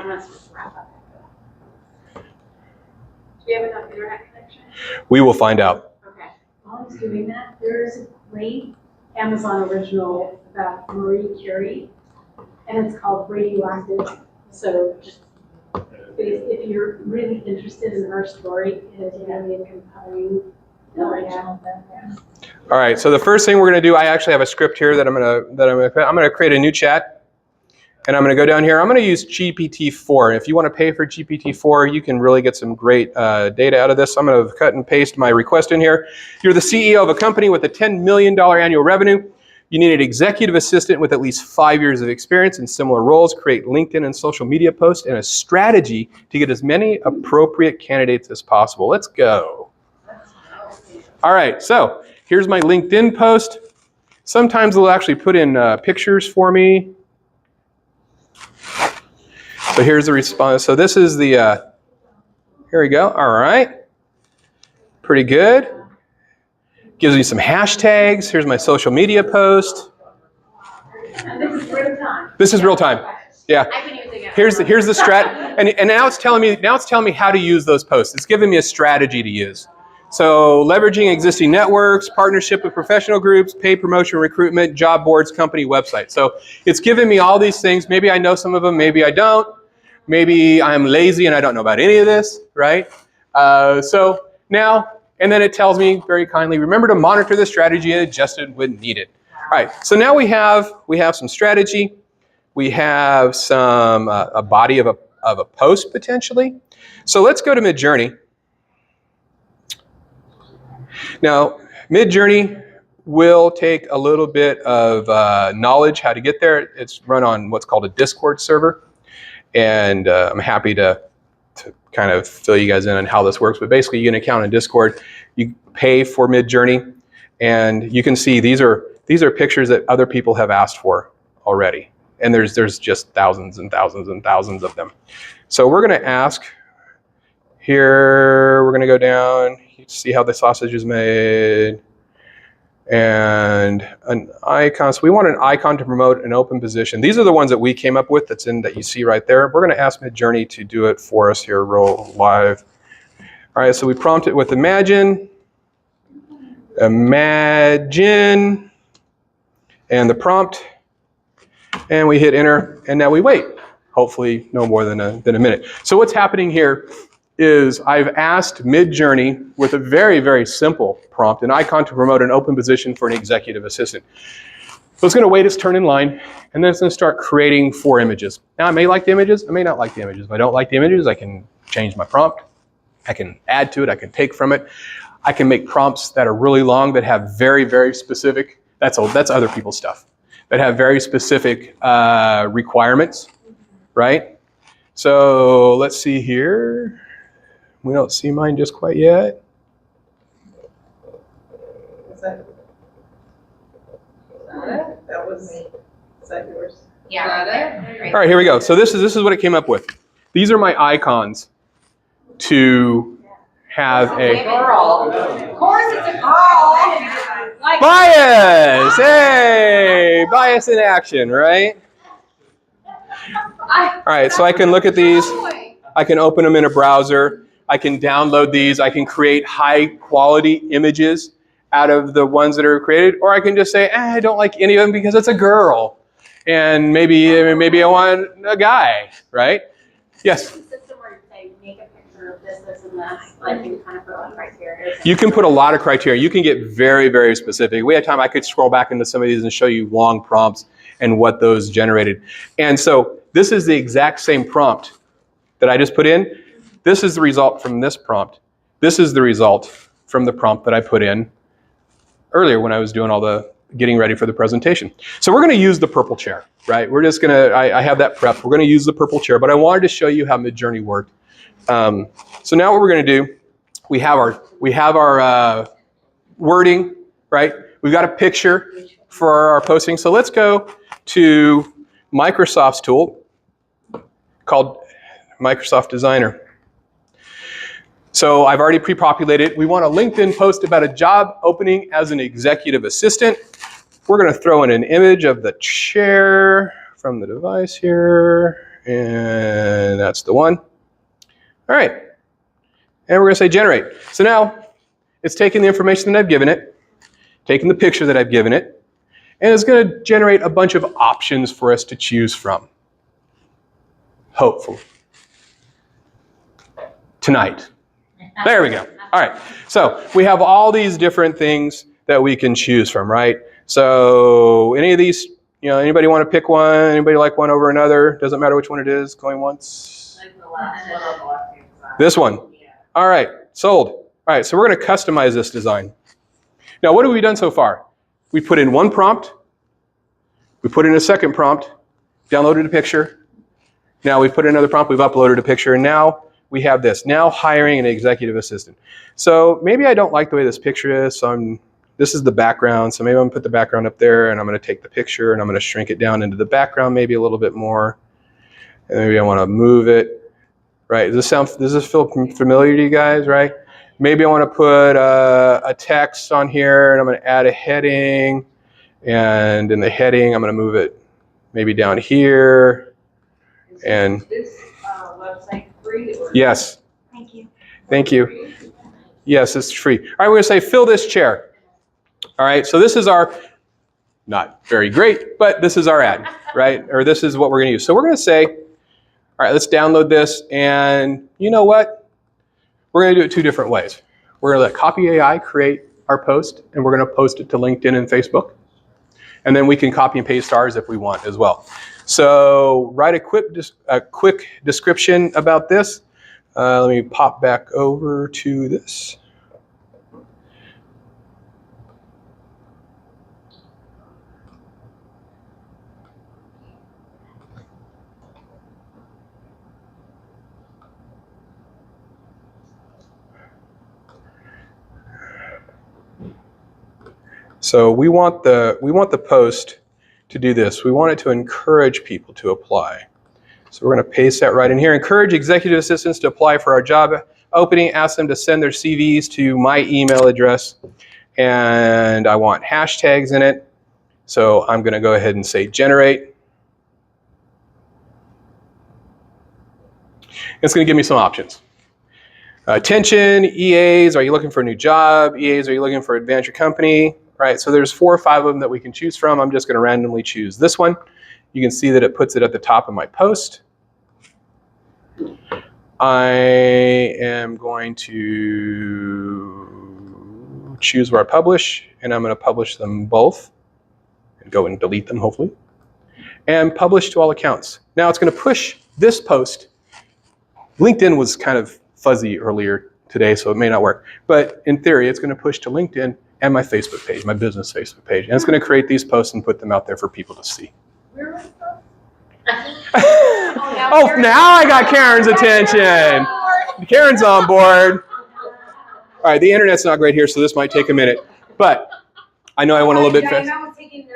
we have enough internet connection? We will find out. Okay. While he's doing that, there is a great Amazon original about Marie Curie, and it's called Radioactive. So just if you're really interested in her story, it is really a compelling original. All right. So the first thing we're going to do, I actually have a script here that I'm going to create a new chat. And I'm going to go down here. I'm going to use GPT-4. If you want to pay for GPT-4, you can really get some great data out of this. I'm going to cut and paste my request in here. You're the CEO of a company with a $10 million annual revenue. You need an executive assistant with at least 5 years of experience in similar roles, create LinkedIn and social media posts, and a strategy to get as many appropriate candidates as possible. Let's go. All right, so here's my LinkedIn post. Sometimes they'll actually put in pictures for me. So here's the response. So this is the, here we go. All right. Pretty good. Gives me some hashtags. Here's my social media post. And this is real time. This is real time. Yeah. I've been using it. Here's the strat. And now it's telling me how to use those posts. It's giving me a strategy to use. So leveraging existing networks, partnership with professional groups, paid promotion, recruitment, job boards, company websites. So it's giving me all these things. Maybe I know some of them, maybe I don't. Maybe I'm lazy and I don't know about any of this, right? So now, and then it tells me very kindly, remember to monitor the strategy and adjust it when needed. All right, so now we have some strategy. We have some a body of a post potentially. So let's go to Midjourney. Now, Midjourney will take a little bit of knowledge how to get there. It's run on what's called a Discord server. And I'm happy to kind of fill you guys in on how this works. But basically, you get an account in Discord. You pay for Midjourney, and you can see these are pictures that other people have asked for already. And there's just thousands and thousands and thousands of them. So we're going to ask here. We're going to go down. See how the sausage is made. And an icon. So we want an icon to promote an open position. These are the ones that we came up with that you see right there. We're going to ask Midjourney to do it for us here, roll live. All right, so we prompt it with imagine, and the prompt, and we hit enter, and now we wait. Hopefully no more than a minute. So what's happening here is I've asked Midjourney with a very, very simple prompt, an icon to promote an open position for an executive assistant. So it's going to wait its turn in line, and then it's going to start creating 4 images. Now, I may like the images, I may not like the images. If I don't like the images, I can change my prompt. I can add to it, I can take from it. I can make prompts that are really long that have very, very specific, that's other people's stuff, that have very specific requirements, right? So let's see here. We don't see mine just quite yet. Was that? That was me. Is that yours? Yeah, right there. Right All right, here we go. So this is what it came up with. These are my icons to have a Girl. Of course it's a girl. Like, bias. Hey, bias in action, right? All right, so I can look at these. I can open them in a browser. I can download these. I can create high quality images out of the ones that are created, or I can just say, I don't like any of them because it's a girl, and maybe I want a guy, right? Yes. System where you say make a picture of this, this, and this, like you kind of put on criteria. You can put a lot of criteria. You can get very, very specific. We had time. I could scroll back into some of these and show you long prompts and what those generated. And so this is the exact same prompt that I just put in. This is the result from this prompt. This is the result from the prompt that I put in earlier when I was doing all the getting ready for the presentation. So we're going to use the purple chair, right? We're just going to, I have that prepped. We're going to use the purple chair, but I wanted to show you how Midjourney worked. So now what we're going to do, we have our wording, right? We've got a picture for our posting. So let's go to Microsoft's tool called Microsoft Designer. So I've already pre-populated. We want a LinkedIn post about a job opening as an executive assistant. We're going to throw in an image of the chair from the device here, and that's the one. All right, and we're going to say generate. So now it's taking the information that I've given it, taking the picture that I've given it, and it's going to generate a bunch of options for us to choose from. Hopefully. Tonight. There we go. All right. So we have all these different things that we can choose from, right? So any of these, anybody want to pick one? Anybody like one over another? Doesn't matter which one it is. Going once. like the last one on the left-hand side. This one. All right. Sold. All right. So we're going to customize this design. Now, what have we done so far? We put in one prompt. We put in a second prompt. Downloaded a picture. Now we've put in another prompt. We've uploaded a picture. And now we have this. Now hiring an executive assistant. So maybe I don't like the way this picture is. So this is the background. So maybe I'm going to put the background up there, and I'm going to take the picture, and I'm going to shrink it down into the background maybe a little bit more. And maybe I want to move it. Right? Does this feel familiar to you guys? Right? Maybe I want to put a text on here, and I'm going to add a heading. And in the heading, I'm going to move it maybe down here. And This website free? Or yes. Thank you. Thank you. Yes, it's free. All right, we're going to say fill this chair. All right, so this is our, not very great, but this is our ad, right? Or this is what we're going to use. So we're going to say, all right, let's download this. And you know what? We're going to do it two different ways. We're going to let Copy AI create our post, and we're going to post it to LinkedIn and Facebook. And then we can copy and paste ours if we want as well. So write a quick description about this. Let me pop back over to this. So we want the post to do this. We want it to encourage people to apply. So we're going to paste that right in here. Encourage executive assistants to apply for our job opening. Ask them to send their CVs to my email address. And I want hashtags in it. So I'm going to go ahead and say generate. It's going to give me some options. Attention, EAs, are you looking for a new job? EAs, are you looking for advance your company? Right, so there's 4 or 5 of them that we can choose from. I'm just going to randomly choose this one. You can see that it puts it at the top of my post. I am going to choose where I publish, and I'm going to publish them both. And go and delete them, hopefully. And publish to all accounts. Now it's going to push this post. LinkedIn was kind of fuzzy earlier today, so it may not work. But in theory, it's going to push to LinkedIn and my Facebook page, my business Facebook page. And it's going to create these posts and put them out there for people to see. Where was that? Oh, now I got Karen's attention. Karen's on board. All right, the internet's not great here, so this might take a minute. But I know I went a little bit Guys, fast. I was taking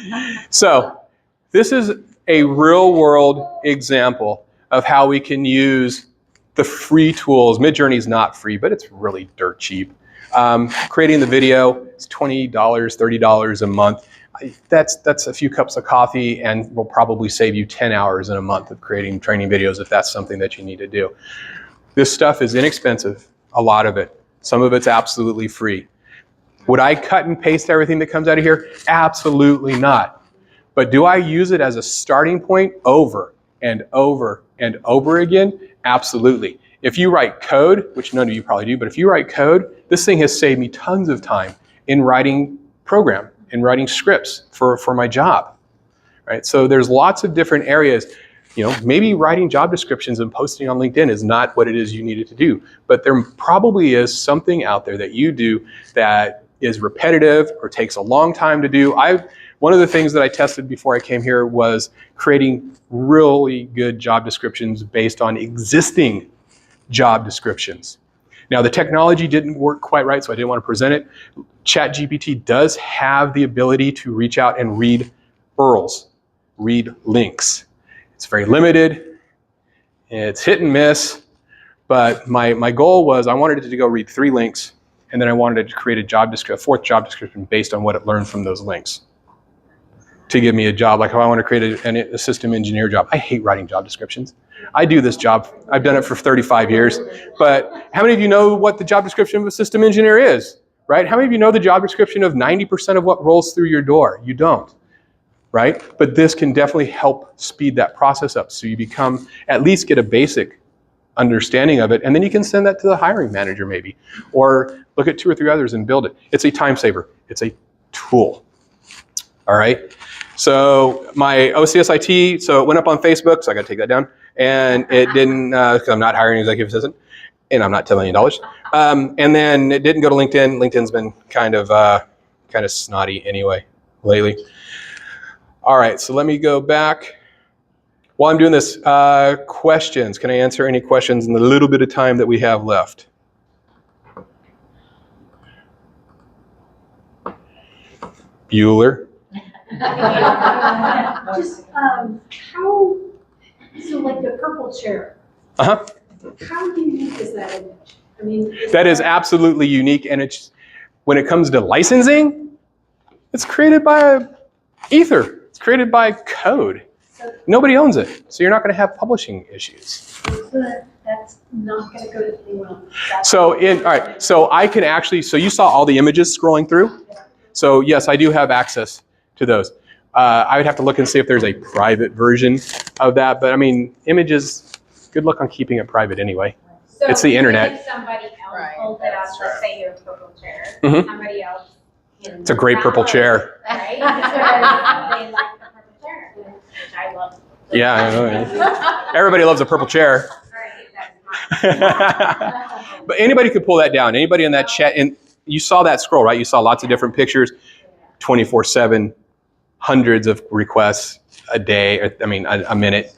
notes. So this is a real world example of how we can use the free tools. Midjourney is not free, but it's really dirt cheap. Creating the video is $20, $30 a month. That's a few cups of coffee and will probably save you 10 hours in a month of creating training videos if that's something that you need to do. This stuff is inexpensive, a lot of it. Some of it's absolutely free. Would I cut and paste everything that comes out of here? Absolutely not. But do I use it as a starting point over and over and over again? Absolutely. If you write code, which none of you probably do, but if you write code, this thing has saved me tons of time in writing program, in writing scripts for my job, right? So there's lots of different areas. You know, maybe writing job descriptions and posting on LinkedIn is not what it is you needed to do, but there probably is something out there that you do that is repetitive or takes a long time to do. One of the things that I tested before I came here was creating really good job descriptions based on existing job descriptions. Now, the technology didn't work quite right, so I didn't want to present it. ChatGPT does have the ability to reach out and read URLs, read links. It's very limited. It's hit and miss. But my goal was I wanted it to go read 3 links, and then I wanted it to create a 4th job description based on what it learned from those links to give me a job. Like if I want to create a system engineer job. I hate writing job descriptions. I do this job. I've done it for 35 years. But how many of you know what the job description of a system engineer is, right? How many of you know the job description of 90% of what rolls through your door? You don't, right? But this can definitely help speed that process up so you at least get a basic understanding of it, and then you can send that to the hiring manager maybe, or look at 2 or 3 others and build it. It's a time saver. It's a tool. All right. So my OCSIT, so it went up on Facebook, so I got to take that down, and it didn't, because I'm not hiring an executive assistant, and I'm not $10 million. And then it didn't go to LinkedIn. LinkedIn's been kind of snotty anyway lately. All right, so let me go back. While I'm doing this, questions. Can I answer any questions in the little bit of time that we have left? Bueller? Just, how, so like the purple chair, Uh-huh. how unique is that image? I mean. That is absolutely unique, and it's, when it comes to licensing, it's created by Ether. It's created by code. Nobody owns it, so you're not going to have publishing issues. That's not going to go to anyone else. So all right, so I can actually, so you saw all the images scrolling through? So yes, I do have access to those. I would have to look and see if there's a private version of that, but I mean, images, good luck on keeping it private anyway. So It's the internet. If somebody else holds it up, let's say your purple chair, Mhm. somebody else can. It's a great purple download chair. it, right? Because they like the purple chair, which I love. Yeah, I know. Everybody loves a purple chair. But anybody could pull that down. Anybody in that chat, and you saw that scroll, right? You saw lots of different pictures, 24/7, hundreds of requests a day, a minute,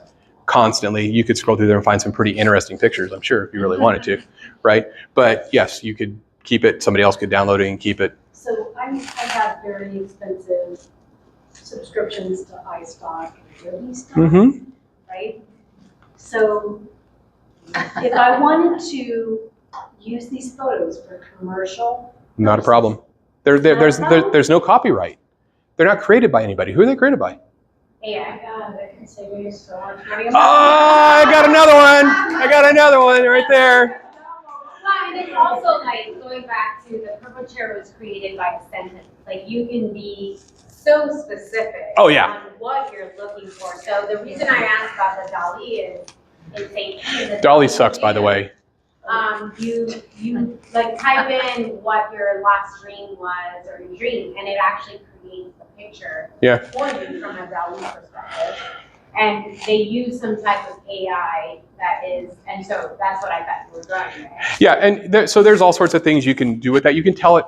constantly. You could scroll through there and find some pretty interesting pictures, I'm sure, if you really wanted to, right? But yes, you could keep it. Somebody else could download it and keep it. So I have very expensive subscriptions to iStock and Adobe stock, Mm-hmm. right? So if I wanted to use these photos for commercial. Not a problem. There's no copyright. They're not created by anybody. Who are they created by? Yeah. God, that can save me so much money. Oh, I got another one right there. Well, and it's also like going back to the purple chair was created by a sentence. Like you can be so specific. Oh, yeah. On what you're looking for. So the reason I asked about the Dolly is insane. Dolly sucks, by the way. You like type in what your last dream was or your dream, and it actually creates the picture for you from a Dolly perspective. And they use some type of AI that is, and so that's what I thought you were going with. Yeah, and so there's all sorts of things you can do with that. You can tell it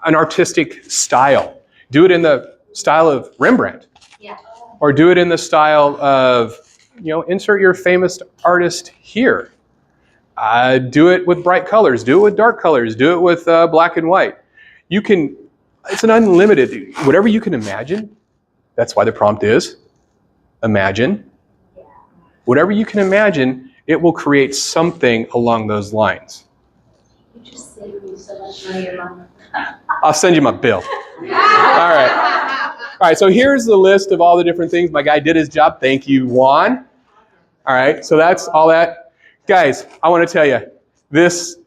an artistic style. Do it in the style of Rembrandt. Yeah. Or do it in the style of, insert your famous artist here. Do it with bright colors. Do it with dark colors. Do it with black and white. You can, it's an unlimited, whatever you can imagine. That's why the prompt is imagine. Whatever you can imagine, it will create something along those lines. You just saved me so much money a month. I'll send you my bill. All right. All right, so here's the list of all the different things. My guy did his job. Thank you, Juan. All right, so that's all that. Guys, I want to tell you, this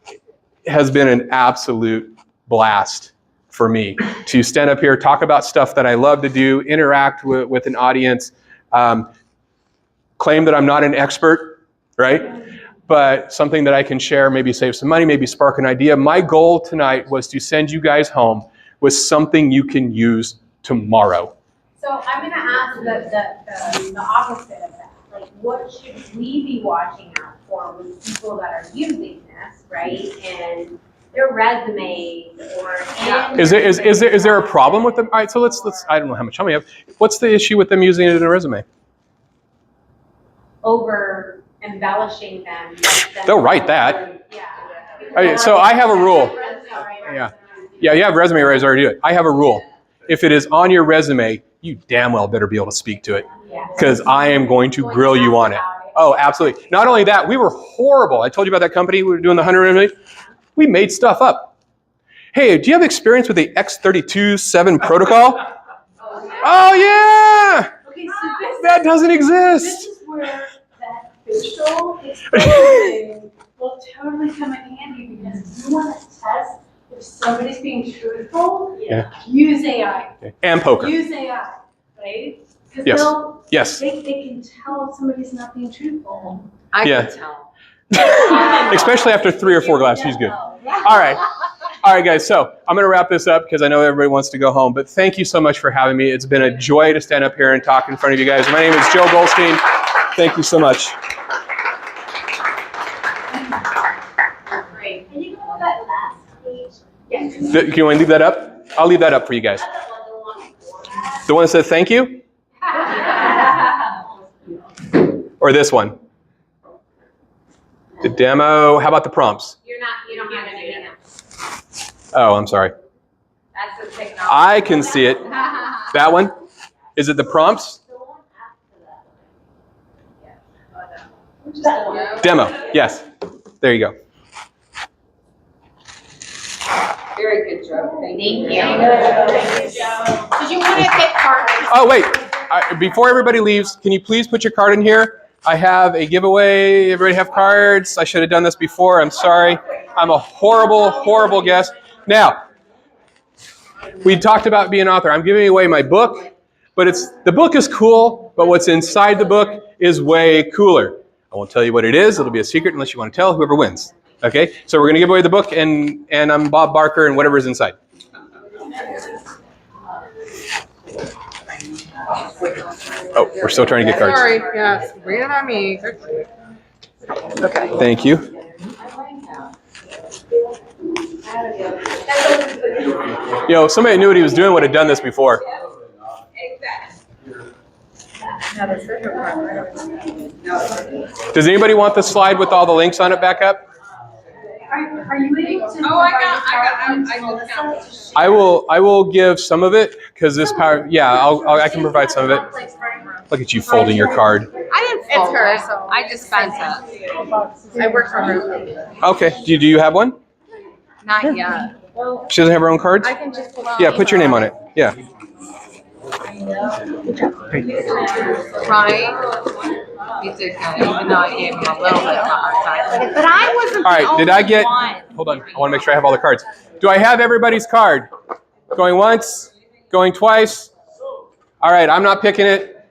has been an absolute blast for me to stand up here, talk about stuff that I love to do, interact with an audience, claim that I'm not an expert, right? But something that I can share, maybe save some money, maybe spark an idea. My goal tonight was to send you guys home with something you can use tomorrow. So I'm gonna ask the opposite of that. Like, what should we be watching out for with people that are using this, right? And their resumes or Is there a problem with them? All right, so let's I don't know how much time we have. What's the issue with them using it in a resume? over embellishing them? They'll write that. Yeah. Okay, so I have a rule. Yeah, you have resume writers already do it. I have a rule. If it is on your resume, you damn well better be able to speak to it, because I am going to grill you on it. Oh, absolutely. Not only that, we were horrible. I told you about that company. We were doing the 100 resumes. We made stuff up. Hey, do you have experience with the X32-7 protocol? Oh, yeah! Okay, so this, That doesn't this exist. is where that facial expression will totally come in handy, because you want to test if somebody's being truthful, Yeah. use AI. And poker. Use AI, right? Because Yes. they'll, Yes. they can tell if somebody's not being truthful. I Yeah. can tell. Especially after 3 or 4 glasses. She's good. All right. All right, guys. So I'm going to wrap this up because I know everybody wants to go home. But thank you so much for having me. It's been a joy to stand up here and talk in front of you guys. My name is Joe Goldstein. Thank you so much. Great. Can you go to that last page? Yes. Do you want to leave that up? I'll leave that up for you guys. The one that says thank you? Or this one? The demo. How about the prompts? You don't have anything else. Oh, I'm sorry. That's the technology. I can see it. That one? Is it the prompts? Demo. Yes. There you go. Very good job. Thank you. Did you want to get partners? Oh, wait. Before everybody leaves, can you please put your card in here? I have a giveaway. Everybody have cards? I should have done this before. I'm sorry. I'm a horrible, horrible guest. Now, we talked about being an author. I'm giving away my book, but the book is cool, but what's inside the book is way cooler. I won't tell you what it is. It'll be a secret unless you want to tell whoever wins. Okay? So we're going to give away the book, and I'm Bob Barker and whatever's inside. Oh, we're still trying to get cards. Sorry, yes, read it on me. Okay. Thank you. Yo, if somebody knew what he was doing would have done this before. Does anybody want the slide with all the links on it back up? Are you able to? Oh, I just I will give some of it because this power. Yeah, I can provide some of it. Look at you folding your card. I didn't fold it. I just spent it. I work for her. Okay. Do you have one? Not yet. She doesn't have her own cards? I can just pull out. Yeah, put your name on it. Yeah. Right? You did good, even though I gave him a little bit of a hard time. But I wasn't All right. Did I get? Hold on. I want to make sure I have all the cards. Do I have everybody's card? Going once? Going twice? All right. I'm not picking it.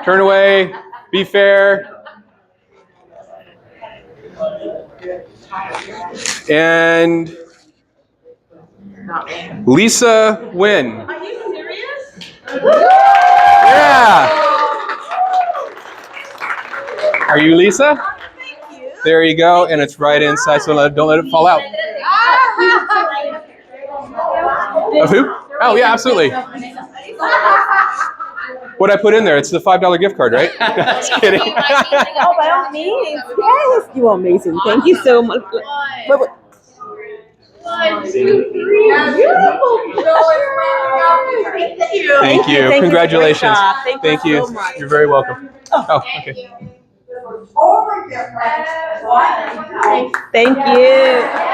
Turn away. Be fair. And Lisa Wynn. Are you serious? Yeah. Are you Lisa? Thank you. There you go. And it's right inside, so don't let it fall out. Of who? Oh, yeah, absolutely. What'd I put in there? It's the $5 gift card, right? Just kidding. Oh, by all means, yes. You are amazing. Thank you so much. Wait. 1, 2, 3. Beautiful picture. Thank you. Thank you. Thank you. Congratulations. Great job. Thank you you. so much. You're very welcome. Oh, okay. Thank you.